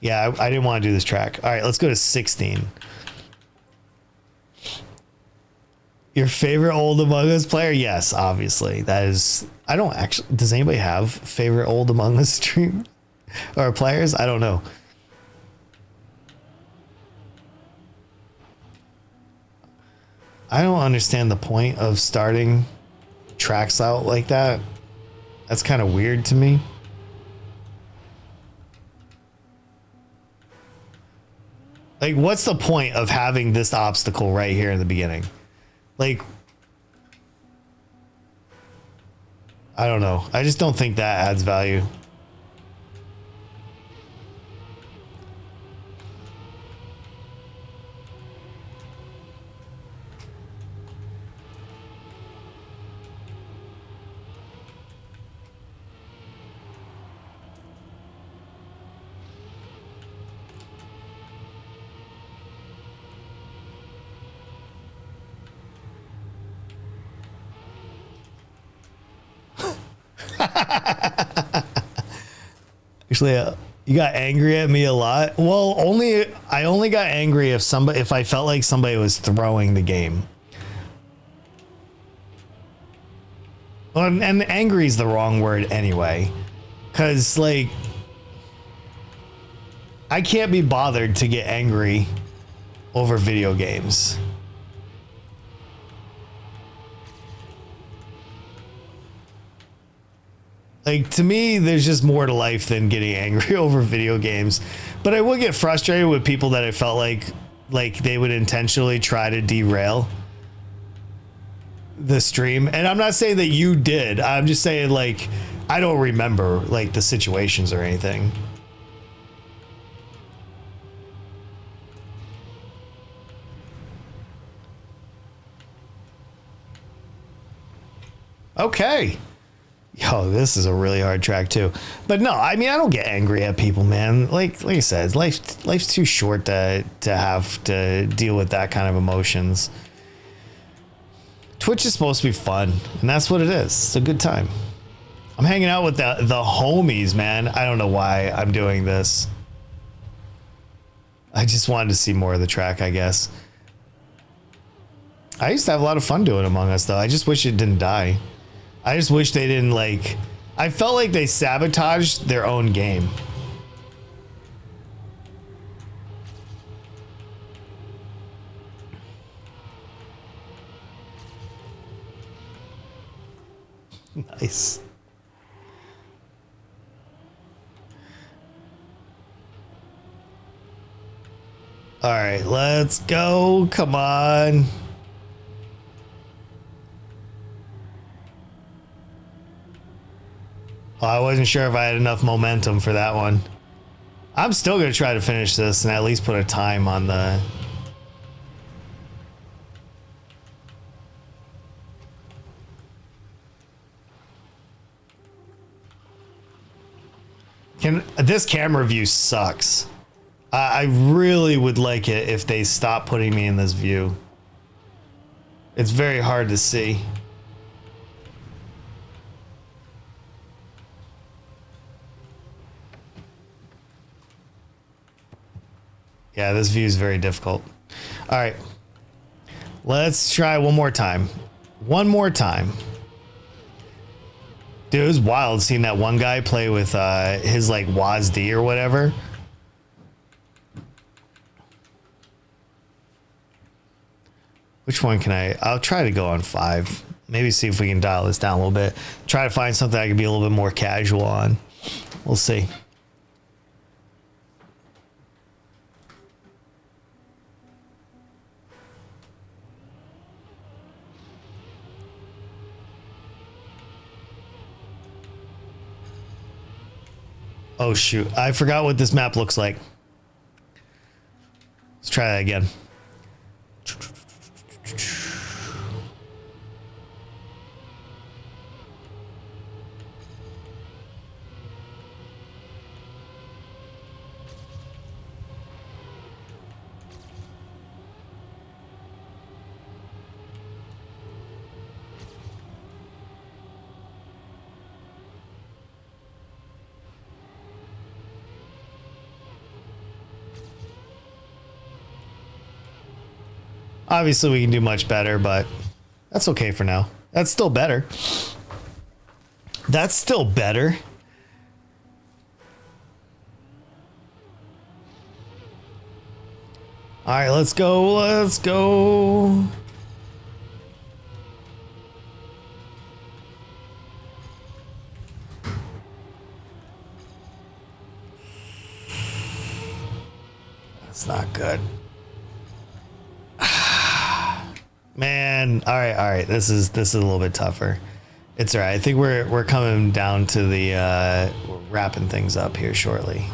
Yeah, I didn't want to do this track. All right, let's go to 16. Your favorite old Among Us player? Yes, obviously. That is, I don't actually, does anybody have favorite old Among Us stream or players? I don't know. I don't understand the point of starting tracks out like that. That's kind of weird to me. Like, what's the point of having this obstacle right here in the beginning? Like, I don't know. I just don't think that adds value. Actually, you got angry at me a lot. Well, I only got angry if I felt like somebody was throwing the game. Well, and angry is the wrong word anyway, because like I can't be bothered to get angry over video games. Like, to me, there's just more to life than getting angry over video games. But I would get frustrated with people that I felt like they would intentionally try to derail the stream. And I'm not saying that you did. I'm just saying, like, I don't remember like the situations or anything. Okay. Yo, this is a really hard track too. But no, I mean, I don't get angry at people, man. Like I said, life's too short to have to deal with that kind of emotions. Twitch is supposed to be fun, and that's what it is. It's a good time. I'm hanging out with the homies, man. I don't know why I'm doing this. I just wanted to see more of the track, I guess. I used to have a lot of fun doing Among Us, though. I just wish it didn't die. I just wish they didn't, like... I felt like they sabotaged their own game. Nice. All right, let's go. Come on. Oh, I wasn't sure if I had enough momentum for that one. I'm still going to try to finish this and at least put a time on the... This camera view sucks. I really would like it if they stop putting me in this view. It's very hard to see. Yeah, this view is very difficult. All right. Let's try one more time. One more time. Dude, it was wild seeing that one guy play with his like WASD or whatever. Which one can I'll try to go on 5. Maybe see if we can dial this down a little bit. Try to find something I can be a little bit more casual on. We'll see. Oh shoot, I forgot what this map looks like. Let's try that again. Obviously, we can do much better, but that's okay for now. That's still better. That's still better. All right, let's go. Let's go. That's not good. Man, all right. This is a little bit tougher. It's all right. I think we're coming down to the we're wrapping things up here shortly.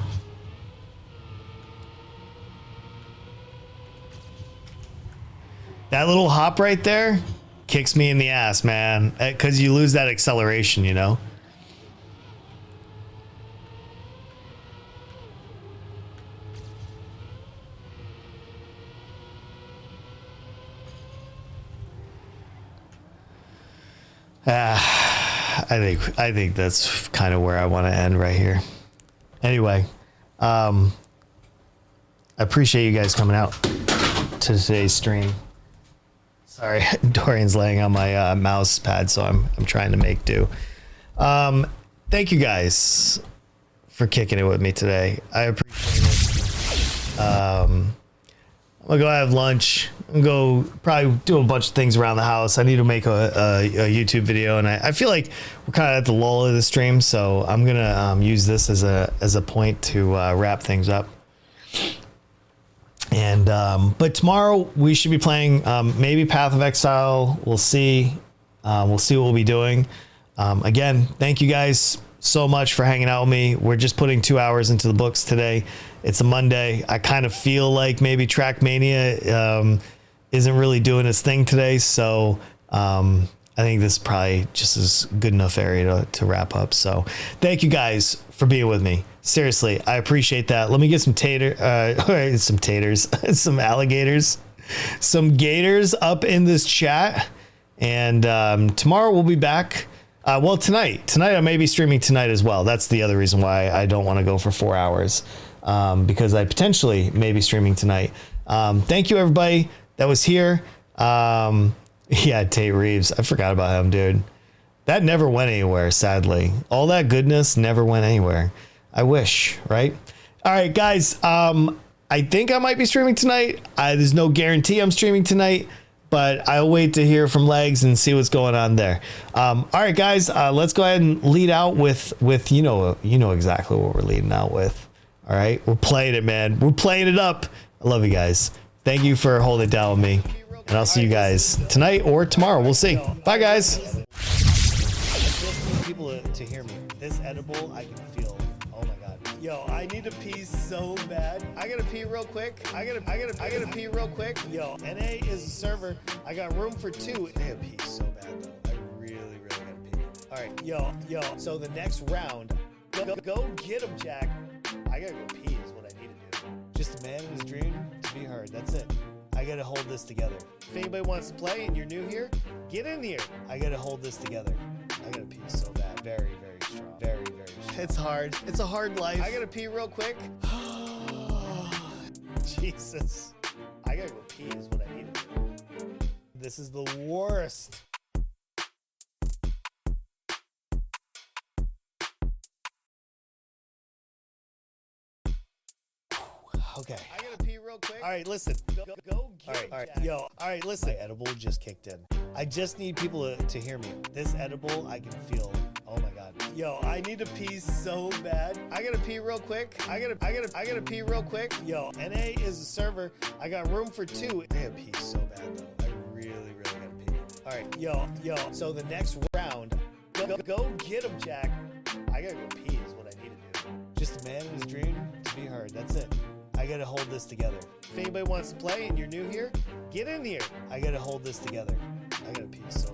That little hop right there kicks me in the ass, man, because you lose that acceleration, you know. I think that's kind of where I want to end right here. Anyway, I appreciate you guys coming out to today's stream. Sorry, Dorian's laying on my mouse pad, so I'm trying to make do. Thank you guys for kicking it with me today. I appreciate it. I'm gonna go have lunch, and go probably do a bunch of things around the house. I need to make a YouTube video, and I feel like we're kind of at the lull of the stream, so I'm gonna use this as a point to wrap things up. And but tomorrow we should be playing maybe Path of Exile. We'll see. We'll see what we'll be doing. Again, thank you guys so much for hanging out with me. We're just putting 2 hours into the books today. It's a Monday. I kind of feel like maybe Trackmania isn't really doing its thing today, so I think this is probably just as good enough area to wrap up. So thank you guys for being with me. Seriously, I appreciate that. Let me get some some alligators, some gators up in this chat. And tomorrow we'll be back. Well, tonight I may be streaming tonight as well. That's the other reason why I don't want to go for 4 hours, because I potentially may be streaming tonight. Thank you, everybody that was here. Yeah, Tate Reeves. I forgot about him, dude. That never went anywhere, sadly. All that goodness never went anywhere. I wish, right? All right, guys. I think I might be streaming tonight. There's no guarantee I'm streaming tonight, but I'll wait to hear from Legs and see what's going on there. All right, guys, let's go ahead and lead out with you know exactly what we're leading out with. All right, we're playing it, man. We're playing it up. I love you guys. Thank you for holding it down with me, and I'll see you guys tonight or tomorrow. We'll see. Bye, guys. People to hear me. This edible, I can feel. Oh my god. Yo, I need to pee so bad. I gotta pee real quick. I gotta pee real quick. Yo, NA is a server. I got room for 2. I gotta pee so bad though. I really gotta pee. All right, yo. So the next round, go get him, Jack. I gotta go pee is what I need to do. Just a man in his dream to be heard. That's it. I gotta hold this together. If anybody wants to play and you're new here, get in here. I gotta hold this together. I gotta pee so bad. Very strong. Very strong. It's hard. It's a hard life. I gotta pee real quick. Jesus. I gotta go pee is what I need to do. This is the worst. Okay. I gotta pee real quick. All right, listen. Go get all right, yo. All right, listen. My edible just kicked in. I just need people to hear me. This edible, I can feel. Oh my god. Yo, I need to pee so bad. I gotta pee real quick. I gotta pee real quick. Yo, NA is a server. I got room for 2. I gotta pee so bad though. I really gotta pee. All right, yo. So the next round, go get him, Jack. I gotta go pee is what I need to do. Just a man in his dream to be heard. That's it. I gotta hold this together. If anybody wants to play and you're new here, get in here. I gotta hold this together. I gotta pee so